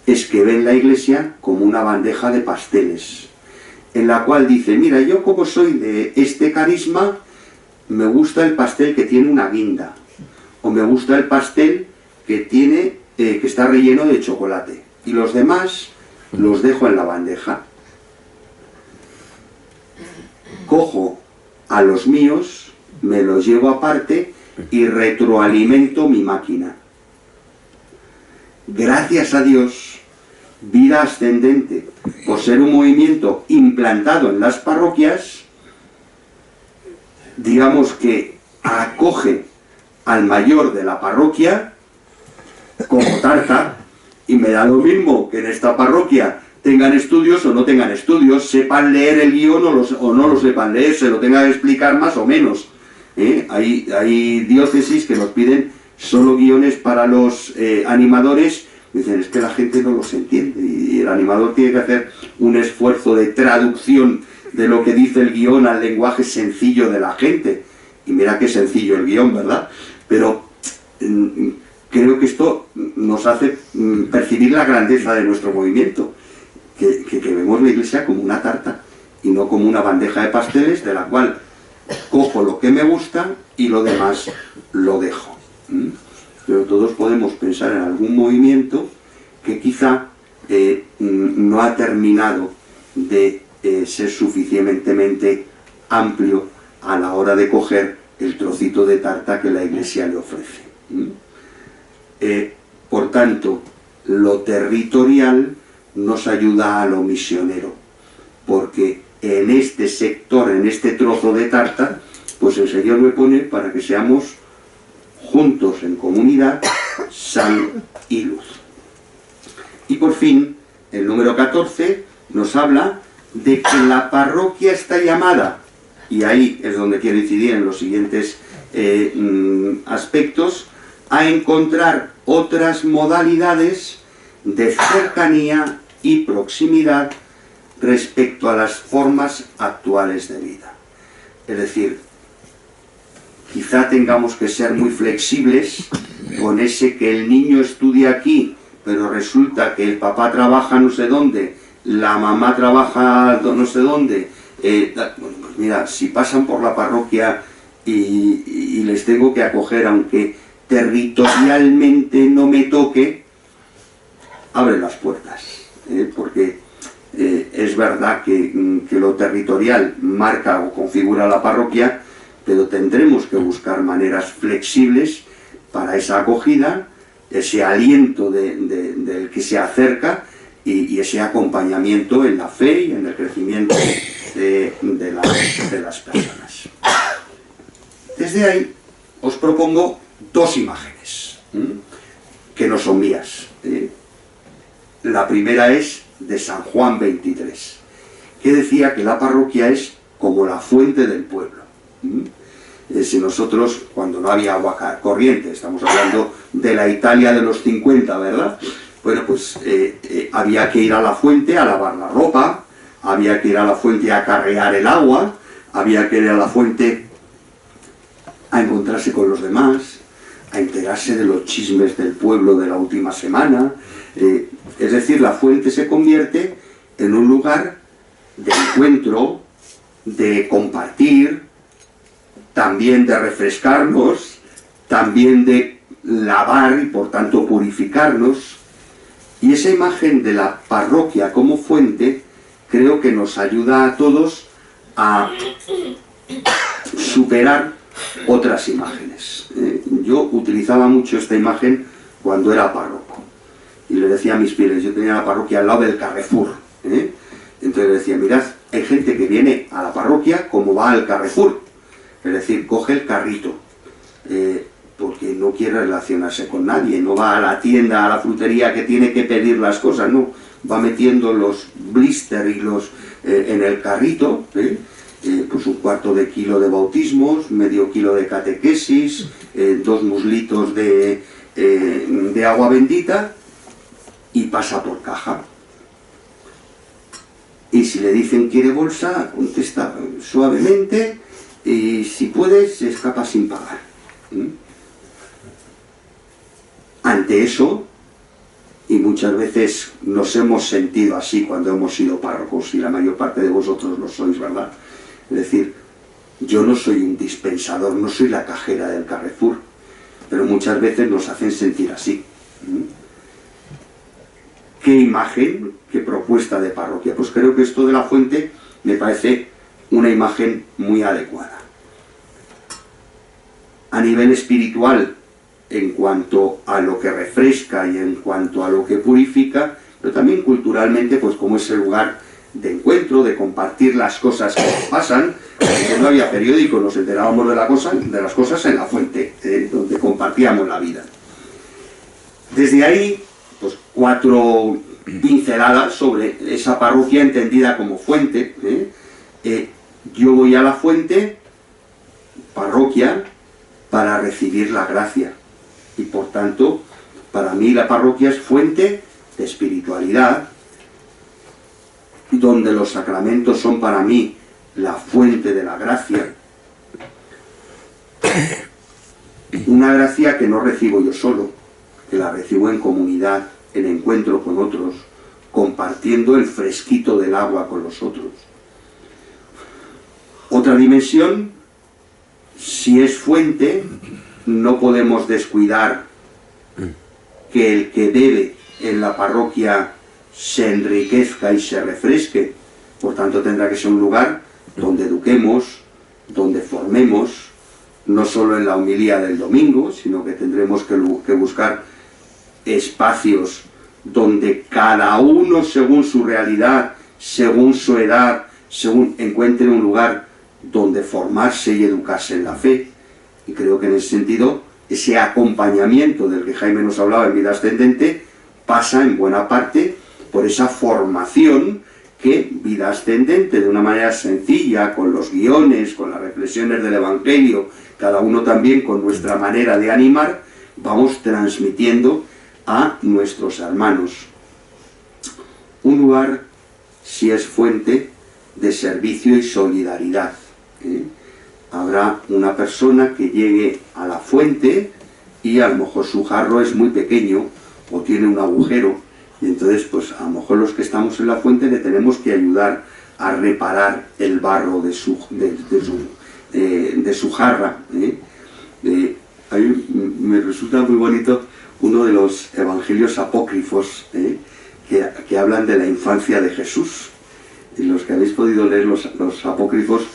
es que ven la Iglesia como una bandeja de pasteles, en la cual dice: mira, yo como soy de este carisma, me gusta el pastel que tiene una guinda, o me gusta el pastel que tiene que está relleno de chocolate, y los demás los dejo en la bandeja. Cojo a los míos, me los llevo aparte y retroalimento mi máquina. Gracias a Dios, Vida Ascendente, por ser un movimiento implantado en las parroquias, digamos que acoge al mayor de la parroquia como tarta, y me da lo mismo que en esta parroquia tengan estudios o no tengan estudios, sepan leer el guión o no lo sepan leer, se lo tengan que explicar más o menos. Hay diócesis que nos piden solo guiones para los animadores. Dicen: es que la gente no los entiende, y el animador tiene que hacer un esfuerzo de traducción de lo que dice el guión al lenguaje sencillo de la gente. Y mira qué sencillo el guión, ¿verdad? Pero creo que esto nos hace percibir la grandeza de nuestro movimiento, que vemos la Iglesia como una tarta y no como una bandeja de pasteles de la cual cojo lo que me gusta y lo demás lo dejo. Pero todos podemos pensar en algún movimiento que quizá no ha terminado de ser suficientemente amplio a la hora de coger el trocito de tarta que la Iglesia le ofrece. Por tanto, lo territorial nos ayuda a lo misionero, porque en este sector, en este trozo de tarta, pues el Señor me pone para que seamos juntos en comunidad, sal y luz. Y por fin, el número 14 nos habla de que la parroquia está llamada, y ahí es donde quiero incidir en los siguientes aspectos, a encontrar otras modalidades de cercanía y proximidad respecto a las formas actuales de vida. Es decir, quizá tengamos que ser muy flexibles con ese que el niño estudia aquí, pero resulta que el papá trabaja no sé dónde la mamá trabaja no sé dónde, bueno, pues mira, si pasan por la parroquia y les tengo que acoger, aunque territorialmente no me toque, abre las puertas, porque es verdad que lo territorial marca o configura la parroquia, pero tendremos que buscar maneras flexibles para esa acogida, ese aliento del que se acerca y ese acompañamiento en la fe y en el crecimiento de las personas. Desde ahí os propongo dos imágenes que no son mías. La primera es de San Juan 23, que decía que la parroquia es como la fuente del pueblo. Si nosotros, cuando no había agua corriente, estamos hablando de la Italia de los 50, ¿verdad? Bueno, pues había que ir a la fuente a lavar la ropa, había que ir a la fuente a carrear el agua, había que ir a la fuente a encontrarse con los demás, a enterarse de los chismes del pueblo de la última semana. Es decir, la fuente se convierte en un lugar de encuentro, de compartir, también de refrescarnos, también de lavar y por tanto purificarnos. Y esa imagen de la parroquia como fuente creo que nos ayuda a todos a superar otras imágenes. Yo utilizaba mucho esta imagen cuando era párroco. Y le decía a mis fieles, yo tenía la parroquia al lado del Carrefour. Entonces le decía, mirad, hay gente que viene a la parroquia como va al Carrefour. Es decir, coge el carrito, porque no quiere relacionarse con nadie, no va a la tienda, a la frutería que tiene que pedir las cosas, no, va metiendo los blister y los en el carrito, pues un cuarto de kilo de bautismos, medio kilo de catequesis, 2 muslitos de agua bendita, y pasa por caja. Y si le dicen quiere bolsa, contesta suavemente, y si puedes, se escapa sin pagar. Ante eso, y muchas veces nos hemos sentido así cuando hemos sido párrocos, y la mayor parte de vosotros lo sois, ¿verdad? Es decir, yo no soy un dispensador, no soy la cajera del Carrefour, pero muchas veces nos hacen sentir así. ¿Qué imagen, qué propuesta de parroquia? Pues creo que esto de la fuente me parece una imagen muy adecuada. A nivel espiritual, en cuanto a lo que refresca y en cuanto a lo que purifica, pero también culturalmente, pues como ese lugar de encuentro, de compartir las cosas que nos pasan. Porque no había periódico, nos enterábamos de las cosas en la fuente, donde compartíamos la vida. Desde ahí, pues 4 pinceladas sobre esa parroquia entendida como fuente. Yo voy a la fuente, parroquia, para recibir la gracia. Y por tanto, para mí la parroquia es fuente de espiritualidad, donde los sacramentos son para mí la fuente de la gracia. Una gracia que no recibo yo solo, que la recibo en comunidad, en encuentro con otros, compartiendo el fresquito del agua con los otros. Otra dimensión, si es fuente, no podemos descuidar que el que bebe en la parroquia se enriquezca y se refresque. Por tanto, tendrá que ser un lugar donde eduquemos, donde formemos, no solo en la homilía del domingo, sino que tendremos que buscar espacios donde cada uno, según su realidad, según su edad, encuentre un lugar donde formarse y educarse en la fe. Y creo que en ese sentido, ese acompañamiento del que Jaime nos hablaba en Vida Ascendente pasa en buena parte por esa formación que Vida Ascendente, de una manera sencilla, con los guiones, con las reflexiones del Evangelio, cada uno también con nuestra manera de animar, vamos transmitiendo a nuestros hermanos. Un lugar, si es fuente de servicio y solidaridad. Habrá una persona que llegue a la fuente y a lo mejor su jarro es muy pequeño o tiene un agujero, Y entonces, pues a lo mejor los que estamos en la fuente le tenemos que ayudar a reparar el barro de su jarra. A mí me resulta muy bonito uno de los evangelios apócrifos que hablan de la infancia de Jesús. Y los que habéis podido leer los apócrifos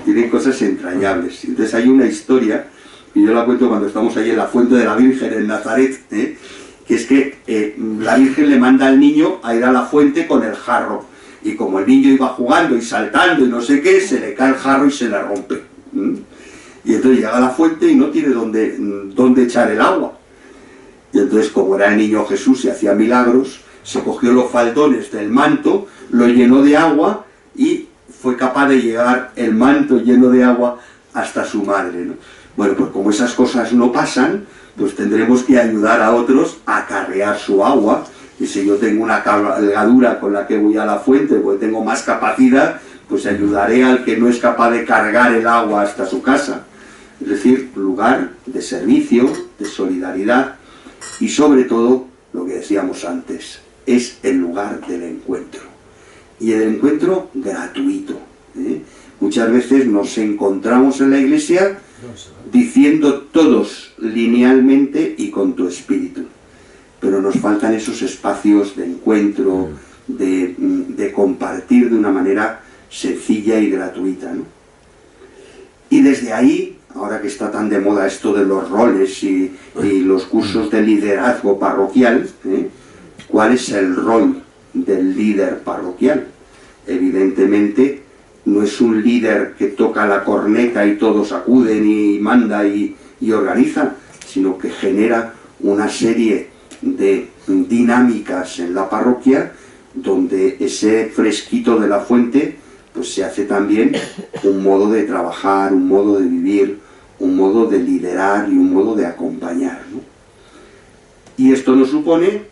tienen cosas entrañables. Entonces hay una historia, y yo la cuento cuando estamos ahí en la fuente de la Virgen en Nazaret, que es que la Virgen le manda al niño a ir a la fuente con el jarro. Y como el niño iba jugando y saltando y no sé qué, se le cae el jarro y se le rompe. Y entonces llega a la fuente y no tiene dónde echar el agua. Y entonces, como era el niño Jesús y hacía milagros, se cogió los faldones del manto, lo llenó de agua y fue capaz de llevar el manto lleno de agua hasta su madre, ¿no? Bueno, pues como esas cosas no pasan, pues tendremos que ayudar a otros a carrear su agua. Y si yo tengo una cabalgadura con la que voy a la fuente, porque tengo más capacidad, pues ayudaré al que no es capaz de cargar el agua hasta su casa. Es decir, lugar de servicio, de solidaridad y sobre todo, lo que decíamos antes, es el lugar del encuentro. Y el encuentro gratuito. Muchas veces nos encontramos en la iglesia diciendo todos linealmente y con tu espíritu. Pero nos faltan esos espacios de encuentro, de compartir de una manera sencilla y gratuita, ¿no? Y desde ahí, ahora que está tan de moda esto de los roles y los cursos de liderazgo parroquial, ¿cuál es el rol del líder parroquial? Evidentemente no es un líder que toca la corneta y todos acuden y manda y organiza, sino que genera una serie de dinámicas en la parroquia donde ese fresquito de la fuente pues se hace también un modo de trabajar, un modo de vivir, un modo de liderar y un modo de acompañar, ¿no? Y esto nos supone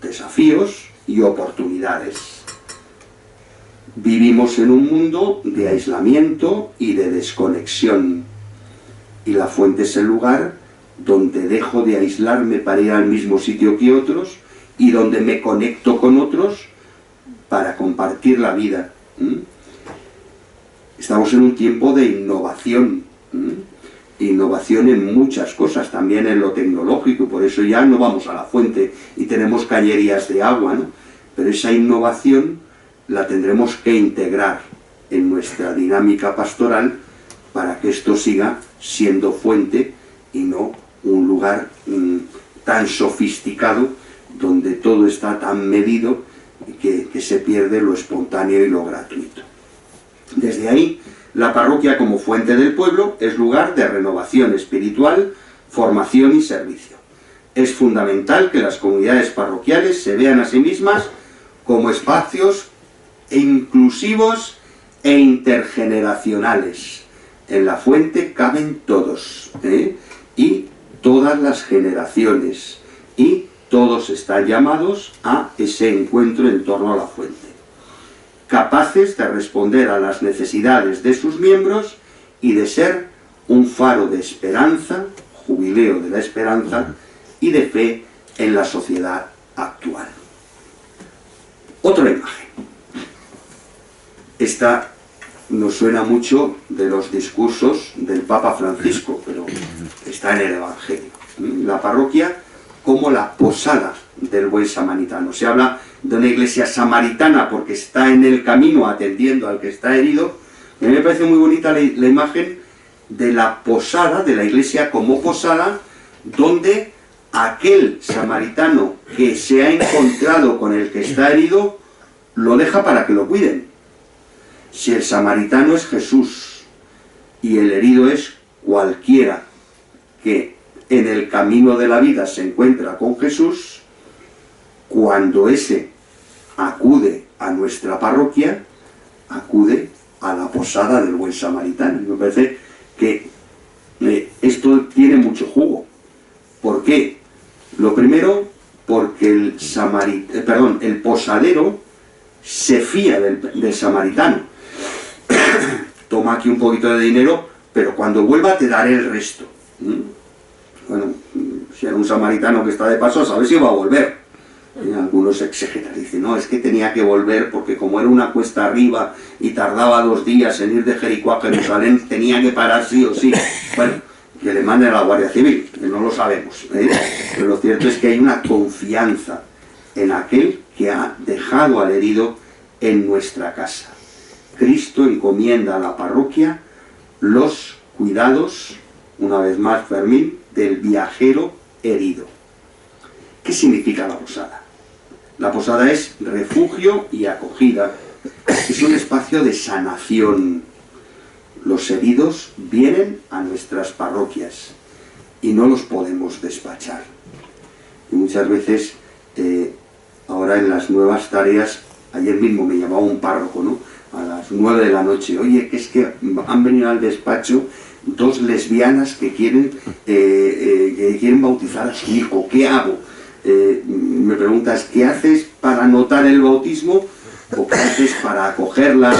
desafíos y oportunidades. Vivimos en un mundo de aislamiento y de desconexión, y la fuente es el lugar donde dejo de aislarme para ir al mismo sitio que otros y donde me conecto con otros para compartir la vida. Estamos en un tiempo de innovación, innovación en muchas cosas, también en lo tecnológico, por eso ya no vamos a la fuente y tenemos cañerías de agua, ¿no? Pero esa innovación la tendremos que integrar en nuestra dinámica pastoral para que esto siga siendo fuente y no un lugar tan sofisticado donde todo está tan medido que se pierde lo espontáneo y lo gratuito. Desde ahí, la parroquia como fuente del pueblo es lugar de renovación espiritual, formación y servicio. Es fundamental que las comunidades parroquiales se vean a sí mismas como espacios inclusivos e intergeneracionales. En la fuente caben todos, y todas las generaciones, y todos están llamados a ese encuentro en torno a la fuente, capaces de responder a las necesidades de sus miembros y de ser un faro de esperanza, jubileo de la esperanza y de fe en la sociedad actual. Otra imagen. Esta nos suena mucho de los discursos del Papa Francisco, pero está en el Evangelio. La parroquia como la posada del buen samaritano. Se habla de una iglesia samaritana porque está en el camino atendiendo al que está herido. A mí me parece muy bonita la imagen de la posada, de la iglesia como posada, donde aquel samaritano que se ha encontrado con el que está herido, lo deja para que lo cuiden. Si el samaritano es Jesús y el herido es cualquiera que en el camino de la vida se encuentra con Jesús, cuando ese acude a nuestra parroquia, acude a la posada del buen samaritano. Me parece que esto tiene mucho jugo. ¿Por qué? Lo primero, porque el posadero se fía del samaritano. Toma aquí un poquito de dinero, pero cuando vuelva te daré el resto. Bueno, si era un samaritano que está de paso, a saber si va a volver. Algunos algunos exégetas dicen, no, es que tenía que volver porque como era una cuesta arriba y tardaba 2 días en ir de Jericó a Jerusalén, tenía que parar sí o sí. Bueno, que le manden a la Guardia Civil, que no lo sabemos, ¿eh? Pero lo cierto es que hay una confianza en aquel que ha dejado al herido en nuestra casa. Cristo encomienda a la parroquia los cuidados, una vez más Fermín, del viajero herido. ¿Qué significa la posada? La posada es refugio y acogida. Es un espacio de sanación. Los heridos vienen a nuestras parroquias y no los podemos despachar. Y muchas veces, ahora en las nuevas tareas, ayer mismo me llamaba un párroco, ¿no? A las 9 de la noche, oye, que es que han venido al despacho 2 lesbianas que quieren bautizar a su hijo, ¿qué hago? Me preguntas, ¿qué haces para anotar el bautismo? ¿O qué haces para acogerlas,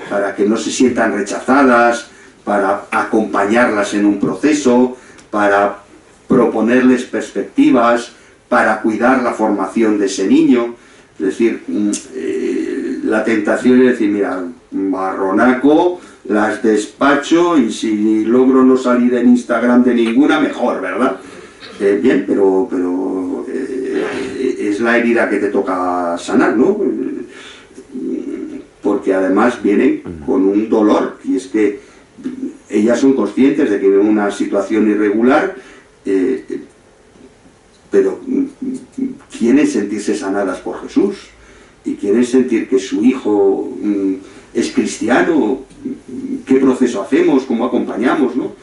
para que no se sientan rechazadas, para acompañarlas en un proceso, para proponerles perspectivas, para cuidar la formación de ese niño? Es decir, la tentación es decir, mira, marronaco, las despacho y si logro no salir en Instagram de ninguna, mejor, ¿verdad? Bien, pero es la herida que te toca sanar, ¿no? Porque además vienen con un dolor, y es que ellas son conscientes de que viven una situación irregular, pero quieren sentirse sanadas por Jesús y quieren sentir que su hijo es cristiano. ¿Qué proceso hacemos? ¿Cómo acompañamos, no?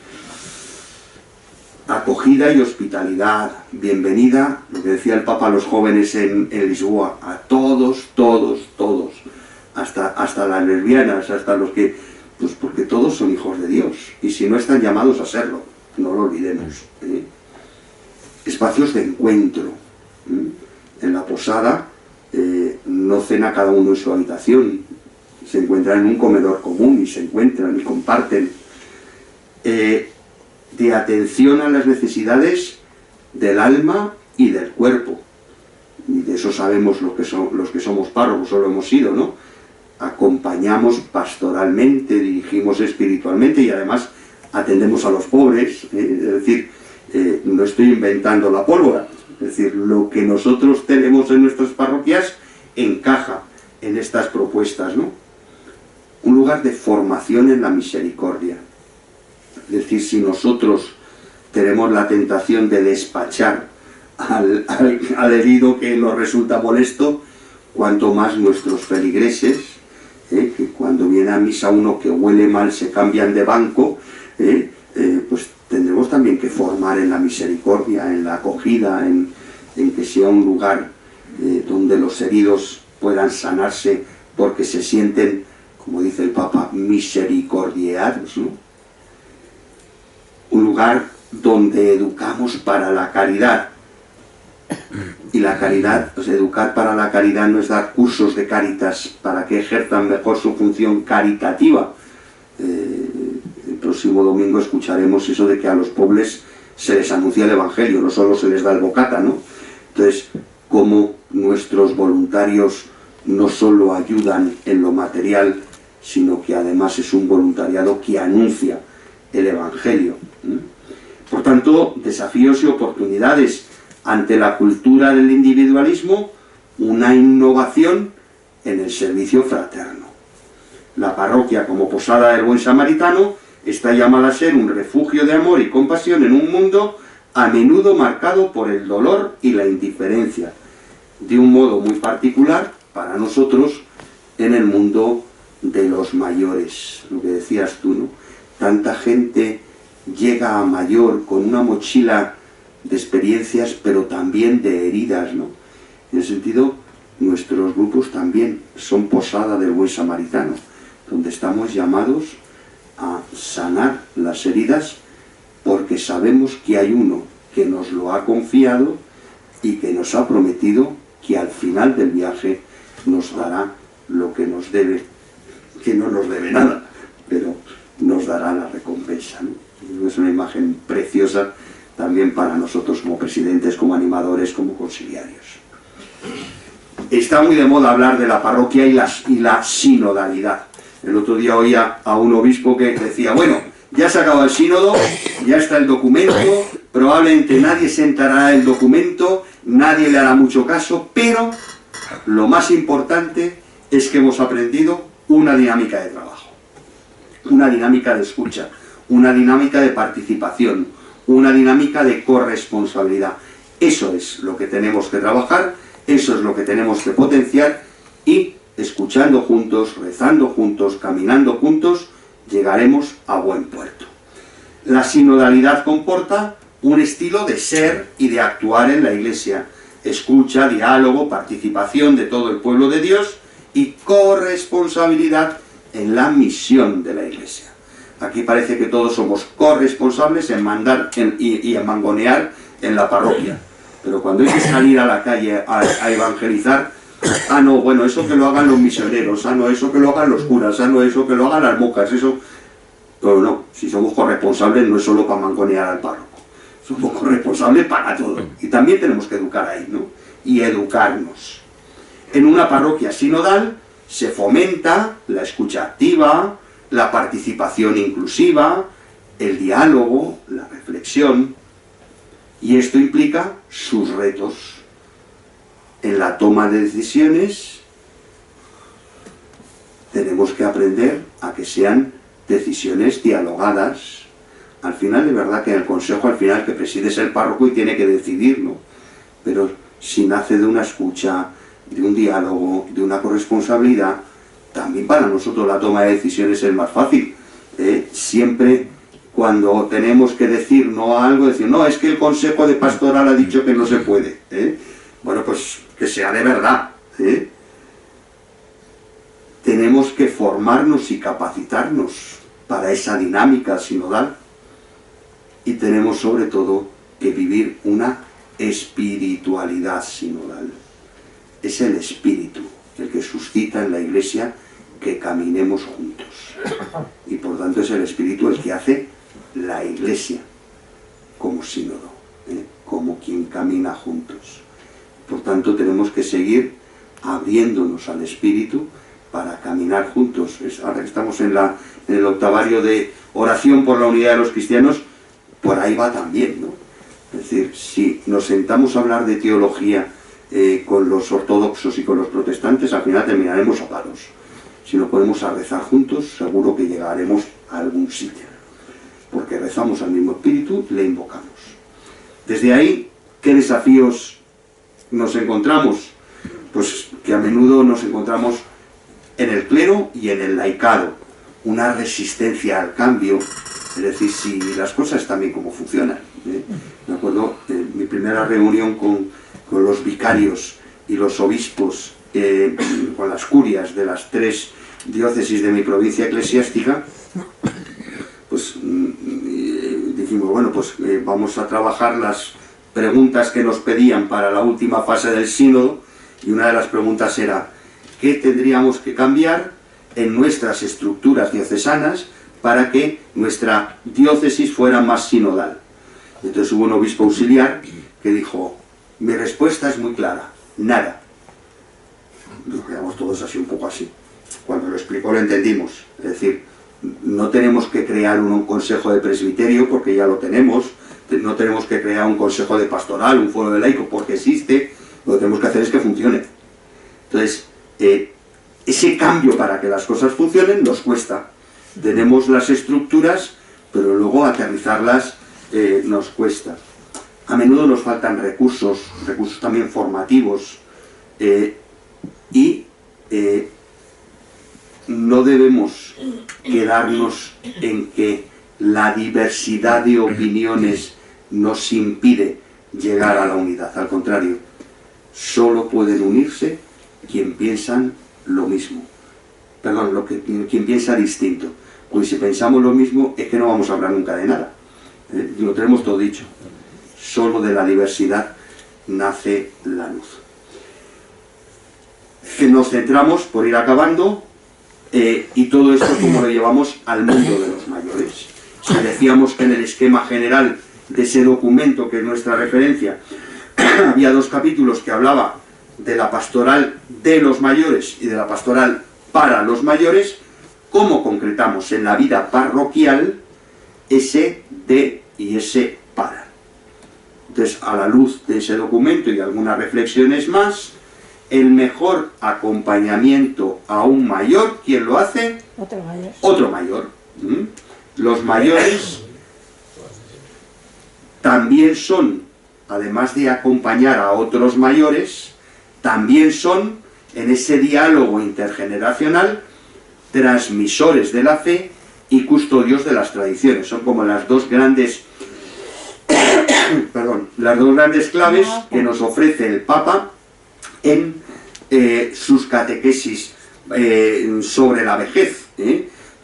Acogida y hospitalidad, bienvenida, lo que decía el Papa a los jóvenes en Lisboa, a todos, hasta las lesbianas, hasta los que, pues porque todos son hijos de Dios, y si no están llamados a serlo, no lo olvidemos, ¿eh? Espacios de encuentro, ¿eh? En la posada no cena cada uno en su habitación, se encuentran en un comedor común y se encuentran y comparten. De atención a las necesidades del alma y del cuerpo, y de eso sabemos los que somos párrocos, o lo hemos sido, ¿no? Acompañamos pastoralmente, dirigimos espiritualmente y además atendemos a los pobres, es decir, no estoy inventando la pólvora, es decir, lo que nosotros tenemos en nuestras parroquias encaja en estas propuestas, ¿no? Un lugar de formación en la misericordia. Es decir, si nosotros tenemos la tentación de despachar al herido que nos resulta molesto, cuanto más nuestros feligreses, que cuando viene a misa uno que huele mal se cambian de banco, pues tendremos también que formar en la misericordia, en la acogida, en que sea un lugar donde los heridos puedan sanarse porque se sienten, como dice el Papa, misericordiados, ¿no? Un lugar donde educamos para la caridad. Y la caridad, pues educar para la caridad no es dar cursos de Cáritas para que ejerzan mejor su función caritativa. El próximo domingo escucharemos eso de que a los pobres se les anuncia el Evangelio, no solo se les da el bocata, ¿no? Entonces, cómo nuestros voluntarios no solo ayudan en lo material, sino que además es un voluntariado que anuncia el Evangelio. Por tanto, desafíos y oportunidades ante la cultura del individualismo, una innovación en el servicio fraterno. La parroquia, como posada del buen samaritano, está llamada a ser un refugio de amor y compasión en un mundo a menudo marcado por el dolor y la indiferencia, de un modo muy particular para nosotros en el mundo de los mayores. Lo que decías tú, ¿no? Tanta gente llega a mayor con una mochila de experiencias, pero también de heridas, ¿no? En ese sentido, nuestros grupos también son posada del buen samaritano, donde estamos llamados a sanar las heridas, porque sabemos que hay uno que nos lo ha confiado y que nos ha prometido que al final del viaje nos dará lo que nos debe, que no nos debe nada, pero nos dará la recompensa, ¿no? Es una imagen preciosa también para nosotros como presidentes, como animadores, como conciliarios. Está muy de moda hablar de la parroquia y la sinodalidad. El otro día oía a un obispo que decía, bueno, ya se acabó el sínodo, ya está el documento, probablemente nadie se enterará del documento, nadie le hará mucho caso, pero lo más importante es que hemos aprendido una dinámica de trabajo, una dinámica de escucha, una dinámica de participación, una dinámica de corresponsabilidad. Eso es lo que tenemos que trabajar, eso es lo que tenemos que potenciar y escuchando juntos, rezando juntos, caminando juntos, llegaremos a buen puerto. La sinodalidad comporta un estilo de ser y de actuar en la Iglesia. Escucha, diálogo, participación de todo el pueblo de Dios y corresponsabilidad en la misión de la Iglesia. Aquí parece que todos somos corresponsables en mandar y en mangonear en la parroquia. Pero cuando hay que salir a la calle a evangelizar, ah no, bueno, eso que lo hagan los misioneros, ah no, eso que lo hagan los curas, ah no, eso que lo hagan las monjas, eso... Pero no, si somos corresponsables no es solo para mangonear al párroco, somos corresponsables para todo. Y también tenemos que educar ahí, ¿no? Y educarnos. En una parroquia sinodal se fomenta la escucha activa, la participación inclusiva, el diálogo, la reflexión, y esto implica sus retos. En la toma de decisiones tenemos que aprender a que sean decisiones dialogadas. Al final, de verdad que en el consejo, al final, que preside es el párroco y tiene que decidir, ¿no? Pero si nace de una escucha, de un diálogo, de una corresponsabilidad, también para nosotros la toma de decisiones es más fácil. Siempre cuando tenemos que decir no a algo, decir, no, es que el consejo de pastoral ha dicho que no se puede. Bueno, pues que sea de verdad. Tenemos que formarnos y capacitarnos para esa dinámica sinodal y tenemos sobre todo que vivir una espiritualidad sinodal. Es el espíritu el que suscita en la Iglesia que caminemos juntos y por tanto es el espíritu el que hace la Iglesia como sínodo, como quien camina juntos. Por tanto tenemos que seguir abriéndonos al espíritu para caminar juntos. Ahora que estamos en el octavario de oración por la unidad de los cristianos, por ahí va también, ¿no? Es decir, si nos sentamos a hablar de teología con los ortodoxos y con los protestantes, al final terminaremos a palos. Si nos ponemos a rezar juntos, seguro que llegaremos a algún sitio, porque rezamos al mismo espíritu, le invocamos. Desde ahí, ¿qué desafíos nos encontramos? Pues que a menudo nos encontramos en el clero y en el laicado, una resistencia al cambio, es decir, si las cosas están bien como funcionan. Me acuerdo de mi primera reunión con los vicarios y los obispos, con las curias de las 3 diócesis de mi provincia eclesiástica, pues dijimos, bueno, pues vamos a trabajar las preguntas que nos pedían para la última fase del sínodo, y una de las preguntas era, ¿qué tendríamos que cambiar en nuestras estructuras diocesanas para que nuestra diócesis fuera más sinodal? Entonces hubo un obispo auxiliar que dijo, mi respuesta es muy clara, nada. Nos quedamos todos así, un poco así. Cuando lo explicó lo entendimos. Es decir, no tenemos que crear un consejo de presbiterio porque ya lo tenemos, no tenemos que crear un consejo de pastoral, un foro de laico porque existe, lo que tenemos que hacer es que funcione. Entonces, ese cambio para que las cosas funcionen nos cuesta. Tenemos las estructuras, pero luego aterrizarlas nos cuesta. A menudo nos faltan recursos también formativos, y no debemos quedarnos en que la diversidad de opiniones nos impide llegar a la unidad. Al contrario, solo pueden unirse quien piensan lo mismo. Perdón, quien piensa distinto. Pues si pensamos lo mismo es que no vamos a hablar nunca de nada. Lo tenemos todo dicho. Solo de la diversidad nace la luz. Que nos centramos, por ir acabando, y todo esto como lo llevamos al mundo de los mayores. Si decíamos que en el esquema general de ese documento, que es nuestra referencia, había 2 capítulos que hablaba de la pastoral de los mayores y de la pastoral para los mayores, cómo concretamos en la vida parroquial ese de y ese para. Entonces, a la luz de ese documento y algunas reflexiones más, el mejor acompañamiento a un mayor, ¿quién lo hace? Otro mayor. Otro mayor. Los mayores también son, además de acompañar a otros mayores, también son, en ese diálogo intergeneracional, transmisores de la fe y custodios de las tradiciones. Son como las dos grandes las dos grandes claves que nos ofrece el Papa en sus catequesis sobre la vejez.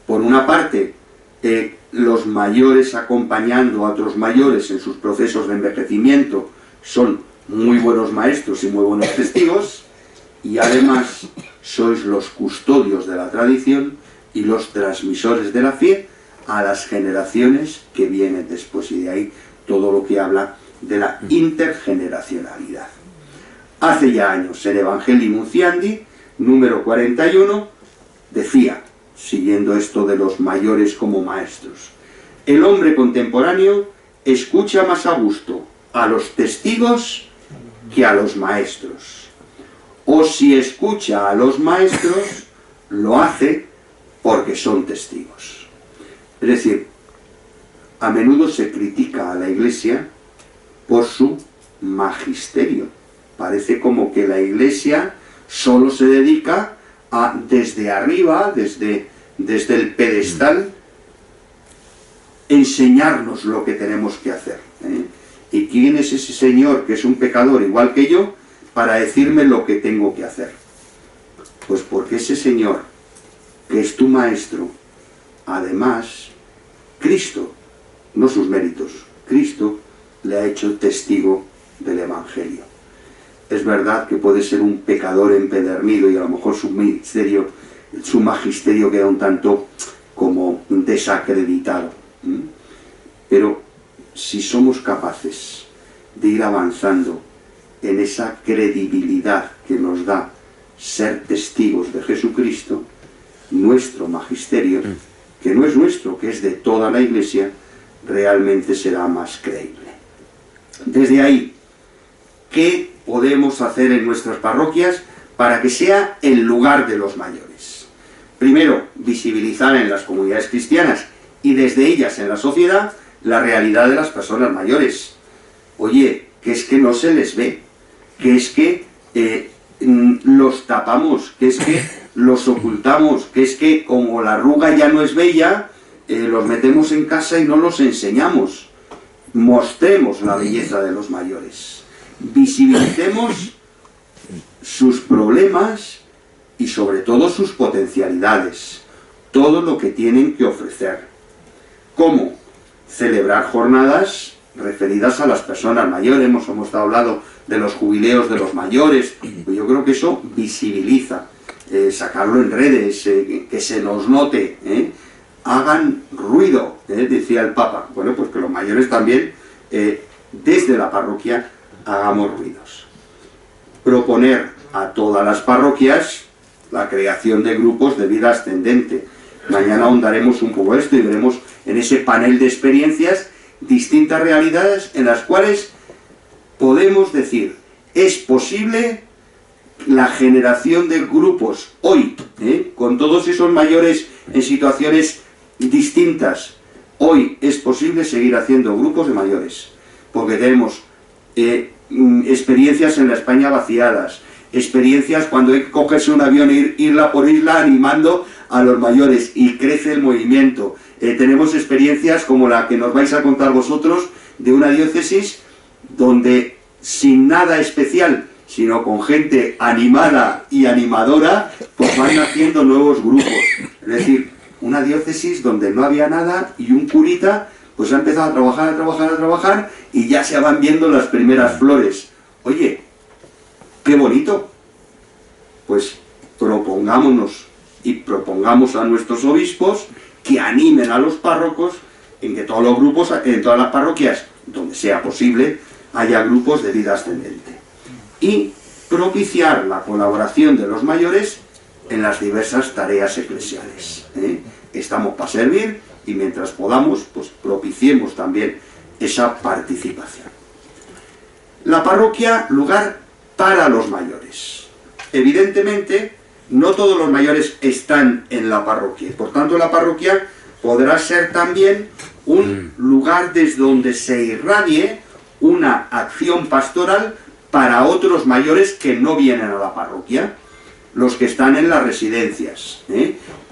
Por una parte, los mayores acompañando a otros mayores en sus procesos de envejecimiento son muy buenos maestros y muy buenos testigos, y además sois los custodios de la tradición y los transmisores de la fe a las generaciones que vienen después, y de ahí todo lo que habla de la intergeneracionalidad. Hace ya años, en Evangelii Nuntiandi, número 41, decía, siguiendo esto de los mayores como maestros: el hombre contemporáneo escucha más a gusto a los testigos que a los maestros. O si escucha a los maestros, lo hace porque son testigos. Es decir, a menudo se critica a la Iglesia por su magisterio. Parece como que la Iglesia solo se dedica a, desde arriba, desde el pedestal, enseñarnos lo que tenemos que hacer. ¿Y quién es ese señor que es un pecador igual que yo para decirme lo que tengo que hacer? Pues porque ese señor, que es tu maestro, además, Cristo, no sus méritos, Cristo le ha hecho testigo del Evangelio. Es verdad que puede ser un pecador empedernido y a lo mejor su magisterio queda un tanto como desacreditado. Pero si somos capaces de ir avanzando en esa credibilidad que nos da ser testigos de Jesucristo, nuestro magisterio, que no es nuestro, que es de toda la Iglesia, realmente será más creíble. Desde ahí, ¿qué podemos hacer en nuestras parroquias para que sea el lugar de los mayores? Primero, visibilizar en las comunidades cristianas y desde ellas en la sociedad la realidad de las personas mayores. Oye, que es que no se les ve, que es que los tapamos, que es que los ocultamos, que es que como la arruga ya no es bella, los metemos en casa y no los enseñamos. Mostremos la belleza de los mayores, visibilicemos sus problemas y sobre todo sus potencialidades, todo lo que tienen que ofrecer. ¿Cómo? Celebrar jornadas referidas a las personas mayores. Hemos estado hablando de los jubileos de los mayores, pues yo creo que eso visibiliza, sacarlo en redes, que se nos note, hagan ruido, decía el Papa. Bueno, pues que los mayores también, desde la parroquia, hagamos ruidos. Proponer a todas las parroquias la creación de grupos de vida ascendente. Mañana ahondaremos un poco esto y veremos en ese panel de experiencias distintas realidades en las cuales podemos decir, es posible la generación de grupos hoy, con todos esos mayores en situaciones distintas. Hoy es posible seguir haciendo grupos de mayores, porque tenemos experiencias en la España vaciadas, experiencias cuando hay que cogerse un avión e irla por isla animando a los mayores y crece el movimiento. Tenemos experiencias como la que nos vais a contar vosotros de una diócesis donde sin nada especial, sino con gente animada y animadora, pues van haciendo nuevos grupos. Es decir, una diócesis donde no había nada y un curita pues ha empezado a trabajar y ya se van viendo las primeras flores. Oye, qué bonito. Pues propongámonos y propongamos a nuestros obispos que animen a los párrocos en que todos los grupos, en todas las parroquias, donde sea posible, haya grupos de vida ascendente. Y propiciar la colaboración de los mayores en las diversas tareas eclesiales. Estamos para servir y mientras podamos, pues propiciemos también esa participación. La parroquia, lugar para los mayores. Evidentemente, no todos los mayores están en la parroquia. Por tanto, la parroquia podrá ser también un lugar desde donde se irradie una acción pastoral para otros mayores que no vienen a la parroquia, los que están en las residencias.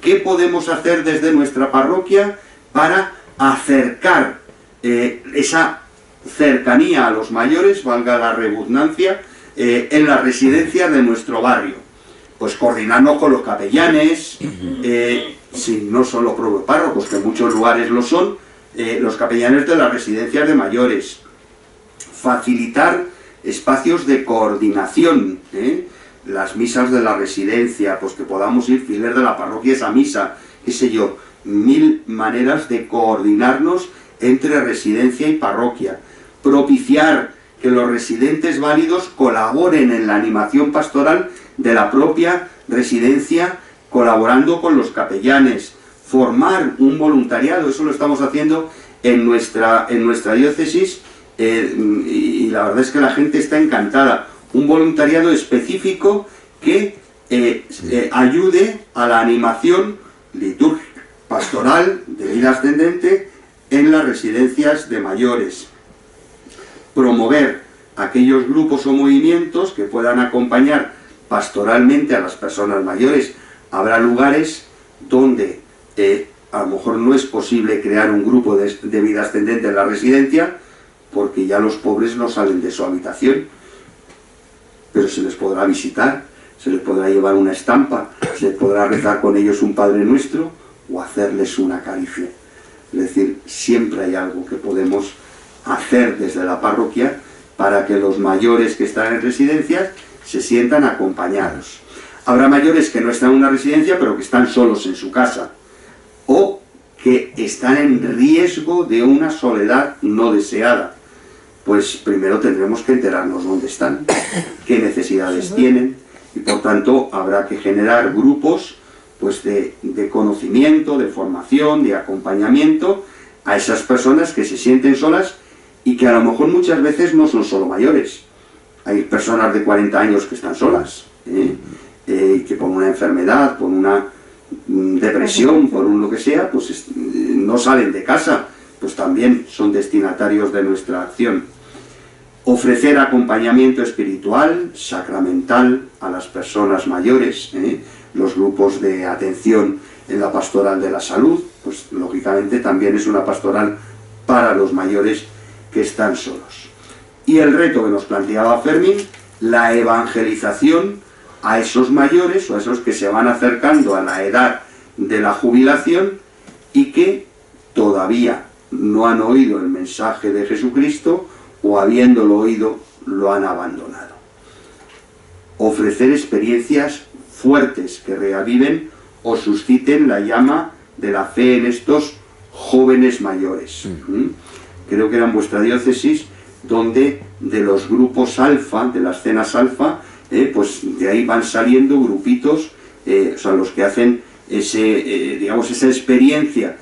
¿Qué podemos hacer desde nuestra parroquia para acercar esa cercanía a los mayores, valga la redundancia, en las residencias de nuestro barrio? Pues coordinarnos con los capellanes, si no son los propios párrocos, que en muchos lugares lo son, los capellanes de las residencias de mayores, facilitar espacios de coordinación, las misas de la residencia, pues que podamos ir fieles de la parroquia a esa misa, qué sé yo, 1000 maneras de coordinarnos entre residencia y parroquia, propiciar que los residentes válidos colaboren en la animación pastoral de la propia residencia, colaborando con los capellanes, formar un voluntariado, eso lo estamos haciendo en nuestra diócesis, y la verdad es que la gente está encantada, un voluntariado específico que ayude a la animación litúrgica, pastoral, de vida ascendente en las residencias de mayores, promover aquellos grupos o movimientos que puedan acompañar pastoralmente a las personas mayores. Habrá lugares donde a lo mejor no es posible crear un grupo de vida ascendente en la residencia porque ya los pobres no salen de su habitación, pero se les podrá visitar, se les podrá llevar una estampa, se podrá rezar con ellos un Padre Nuestro o hacerles una caricia. Es decir, siempre hay algo que podemos hacer desde la parroquia para que los mayores que están en residencias se sientan acompañados. Habrá mayores que no están en una residencia pero que están solos en su casa o que están en riesgo de una soledad no deseada. Pues primero tendremos que enterarnos dónde están, qué necesidades tienen, y por tanto habrá que generar grupos pues de conocimiento, de formación, de acompañamiento a esas personas que se sienten solas y que a lo mejor muchas veces no son solo mayores. Hay personas de 40 años que están solas, que por una enfermedad, por una depresión, por un lo que sea, pues no salen de casa, pues también son destinatarios de nuestra acción. Ofrecer acompañamiento espiritual, sacramental a las personas mayores, los grupos de atención en la pastoral de la salud, pues lógicamente también es una pastoral para los mayores que están solos. Y el reto que nos planteaba Fermín, la evangelización a esos mayores o a esos que se van acercando a la edad de la jubilación y que todavía no han oído el mensaje de Jesucristo o habiéndolo oído lo han abandonado. Ofrecer experiencias fuertes que reaviven o susciten la llama de la fe en estos jóvenes mayores. Creo que era en vuestra diócesis donde de los grupos alfa, de las cenas alfa, pues de ahí van saliendo grupitos, o sea, los que hacen digamos, esa experiencia,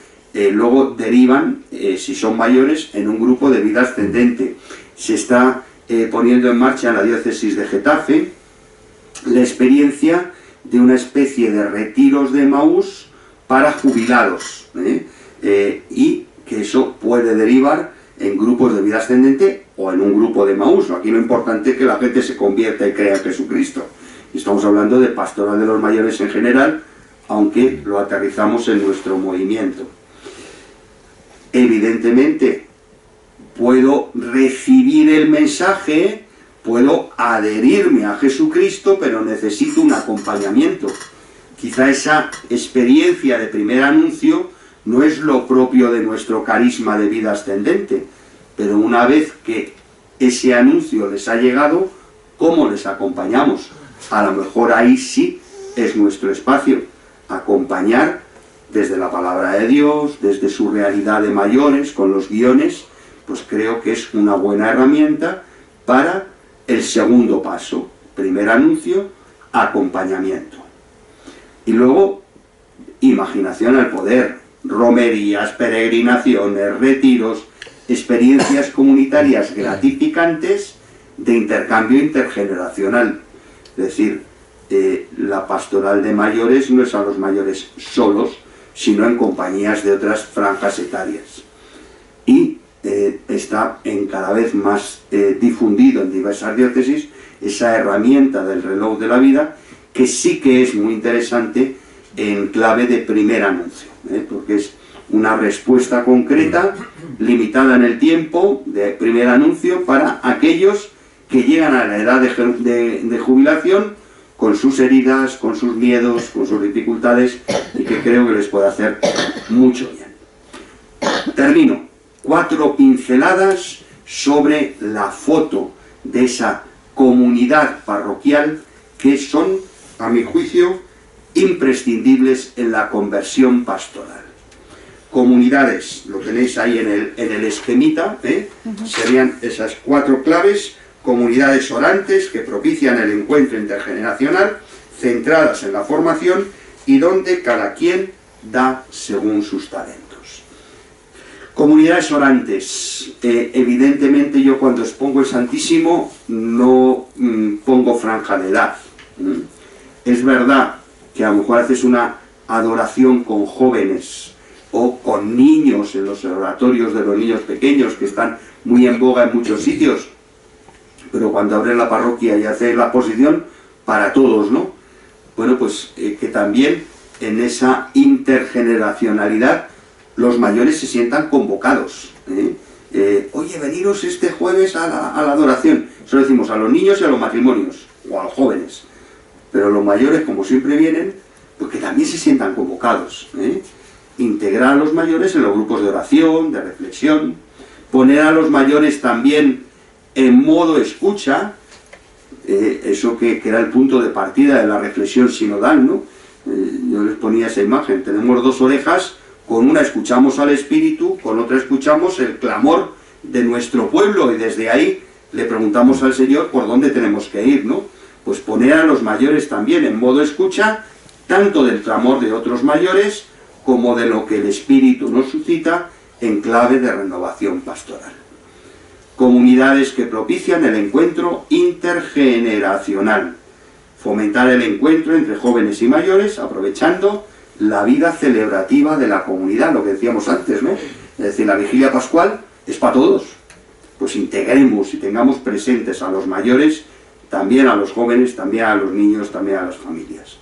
luego derivan, si son mayores, en un grupo de vida ascendente. Se está poniendo en marcha en la diócesis de Getafe la experiencia de una especie de retiros de Emaús para jubilados, y que eso puede derivar en grupos de vida ascendente o en un grupo de Emaús. Aquí lo importante es que la gente se convierta y crea en Jesucristo. Estamos hablando de pastoral de los mayores en general, aunque lo aterrizamos en nuestro movimiento. Evidentemente, puedo recibir el mensaje, puedo adherirme a Jesucristo, pero necesito un acompañamiento. Quizá esa experiencia de primer anuncio no es lo propio de nuestro carisma de vida ascendente, pero una vez que ese anuncio les ha llegado, ¿cómo les acompañamos? A lo mejor ahí sí es nuestro espacio, acompañar desde la palabra de Dios, desde su realidad de mayores, con los guiones, pues creo que es una buena herramienta para el segundo paso, primer anuncio, acompañamiento. Y luego, imaginación al poder, romerías, peregrinaciones, retiros, experiencias comunitarias gratificantes de intercambio intergeneracional. Es decir, la pastoral de mayores no es a los mayores solos, sino en compañías de otras franjas etarias. Y está en cada vez más difundido en diversas diócesis esa herramienta del reloj de la vida, que sí que es muy interesante en clave de primer anuncio, porque es una respuesta concreta, limitada en el tiempo, de primer anuncio para aquellos que llegan a la edad de jubilación con sus heridas, con sus miedos, con sus dificultades, y que creo que les puede hacer mucho bien. Termino. 4 pinceladas sobre la foto de esa comunidad parroquial que son, a mi juicio, imprescindibles en la conversión pastoral. Comunidades, lo tenéis ahí en el esquemita, serían esas 4 claves: comunidades orantes que propician el encuentro intergeneracional, centradas en la formación y donde cada quien da según sus talentos. Comunidades orantes. Evidentemente yo cuando expongo el Santísimo no pongo franja de edad. Es verdad que a lo mejor haces una adoración con jóvenes o con niños en los oratorios de los niños pequeños, que están muy en boga en muchos sitios, pero cuando abres la parroquia y haces la posición, para todos, ¿no? Bueno, pues que también en esa intergeneracionalidad los mayores se sientan convocados. Oye, veniros este jueves a la adoración. Eso lo decimos a los niños y a los matrimonios, o a los jóvenes. Pero los mayores, como siempre vienen, pues que también se sientan convocados. Integrar a los mayores en los grupos de oración, de reflexión, poner a los mayores también en modo escucha, eso que era el punto de partida de la reflexión sinodal, ¿no? Yo les ponía esa imagen: tenemos 2 orejas, con una escuchamos al Espíritu, con otra escuchamos el clamor de nuestro pueblo, y desde ahí le preguntamos al Señor por dónde tenemos que ir, ¿no? Pues poner a los mayores también en modo escucha, tanto del clamor de otros mayores, como de lo que el Espíritu nos suscita en clave de renovación pastoral. Comunidades que propician el encuentro intergeneracional. Fomentar el encuentro entre jóvenes y mayores, aprovechando la vida celebrativa de la comunidad, lo que decíamos antes, ¿no? Es decir, la vigilia pascual es para todos. Pues integremos y tengamos presentes a los mayores, también a los jóvenes, también a los niños, también a las familias.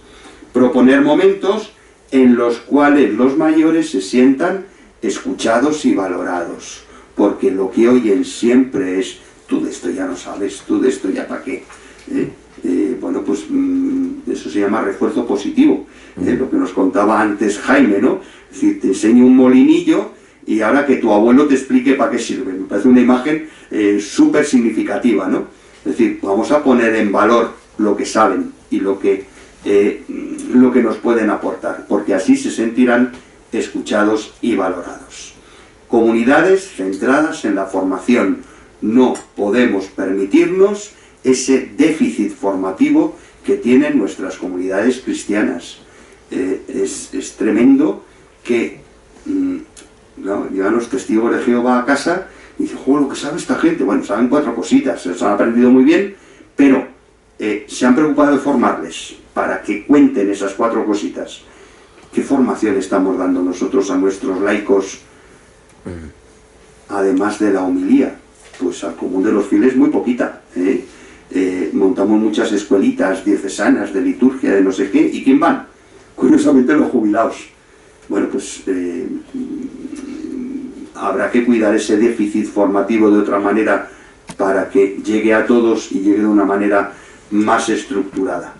Proponer momentos en los cuales los mayores se sientan escuchados y valorados, porque lo que oyen siempre es: tú de esto ya no sabes, tú de esto ya para qué. Bueno, pues eso se llama refuerzo positivo, lo que nos contaba antes Jaime, ¿no? Es decir, te enseño un molinillo y ahora que tu abuelo te explique para qué sirve. Me parece una imagen súper significativa, ¿no? Es decir, vamos a poner en valor lo que saben y lo que nos pueden aportar, porque así se sentirán escuchados y valorados. Comunidades centradas en la formación. No podemos permitirnos ese déficit formativo que tienen nuestras comunidades cristianas. Es tremendo que llegan los testigos de Jehová a casa y dicen: ¡jo, lo que sabe esta gente! Bueno, saben 4 cositas, se las han aprendido muy bien, pero se han preocupado de formarles para que cuenten esas 4 cositas. ¿Qué formación estamos dando nosotros a nuestros laicos, además de la homilía? Pues al común de los fieles muy poquita. Montamos muchas escuelitas diocesanas de liturgia, de no sé qué, ¿y quién van? Curiosamente los jubilados. Bueno, pues habrá que cuidar ese déficit formativo de otra manera para que llegue a todos y llegue de una manera más estructurada.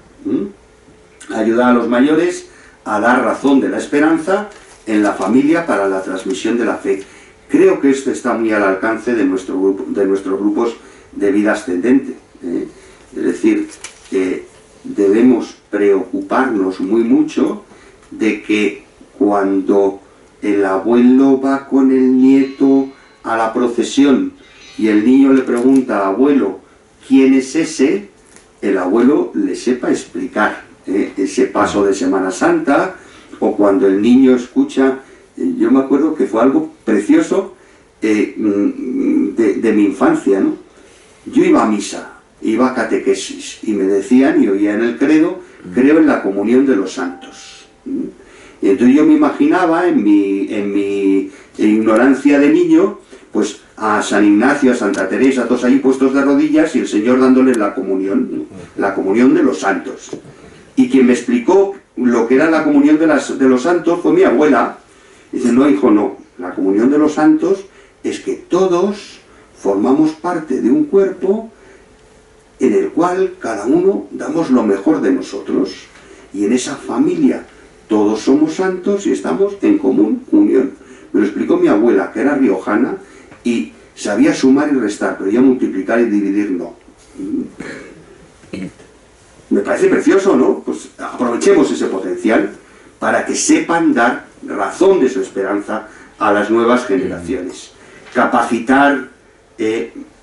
Ayudar a los mayores a dar razón de la esperanza en la familia para la transmisión de la fe. Creo que esto está muy al alcance de nuestros grupos de vida ascendente. Es decir, debemos preocuparnos muy mucho de que cuando el abuelo va con el nieto a la procesión y el niño le pregunta: abuelo, ¿quién es ese?, el abuelo le sepa explicar ese paso de Semana Santa, o cuando el niño escucha. Yo me acuerdo que fue algo precioso de mi infancia, ¿no? Yo iba a misa, iba a catequesis, y me decían, y oía en el credo, creo en la comunión de los santos. Y entonces yo me imaginaba, en mi ignorancia de niño, pues a San Ignacio, a Santa Teresa, todos ahí puestos de rodillas, y el Señor dándoles la comunión de los santos. Y quien me explicó lo que era la comunión de los santos fue mi abuela. Dice, no, hijo, no, la comunión de los santos es que todos formamos parte de un cuerpo en el cual cada uno damos lo mejor de nosotros, y en esa familia todos somos santos y estamos en común unión. Me lo explicó mi abuela, que era riojana, y sabía sumar y restar, pero ya multiplicar y dividir no. Me parece precioso, ¿no? Pues aprovechemos ese potencial para que sepan dar razón de su esperanza a las nuevas generaciones. Capacitar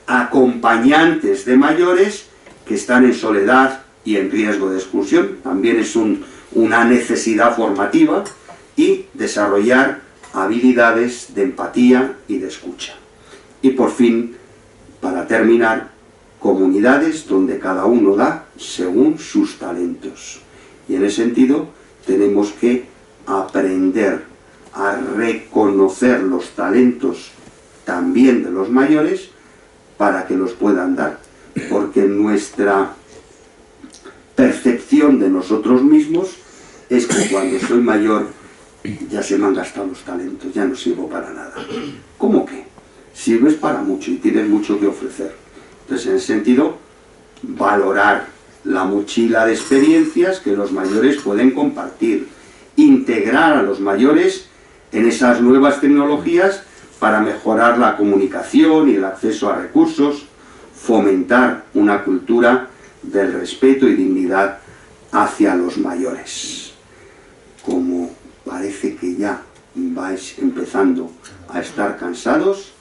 acompañantes de mayores que están en soledad y en riesgo de exclusión, también es una necesidad formativa, y desarrollar habilidades de empatía y de escucha. Y por fin, para terminar, comunidades donde cada uno da según sus talentos. Y en ese sentido tenemos que aprender a reconocer los talentos también de los mayores para que los puedan dar, porque nuestra percepción de nosotros mismos es que cuando soy mayor ya se me han gastado los talentos, ya no sirvo para nada. ¿Cómo que? Sirves para mucho y tienes mucho que ofrecer. Entonces, en ese sentido, valorar la mochila de experiencias que los mayores pueden compartir, integrar a los mayores en esas nuevas tecnologías para mejorar la comunicación y el acceso a recursos, fomentar una cultura del respeto y dignidad hacia los mayores. Como parece que ya vais empezando a estar cansados,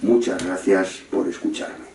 muchas gracias por escucharme.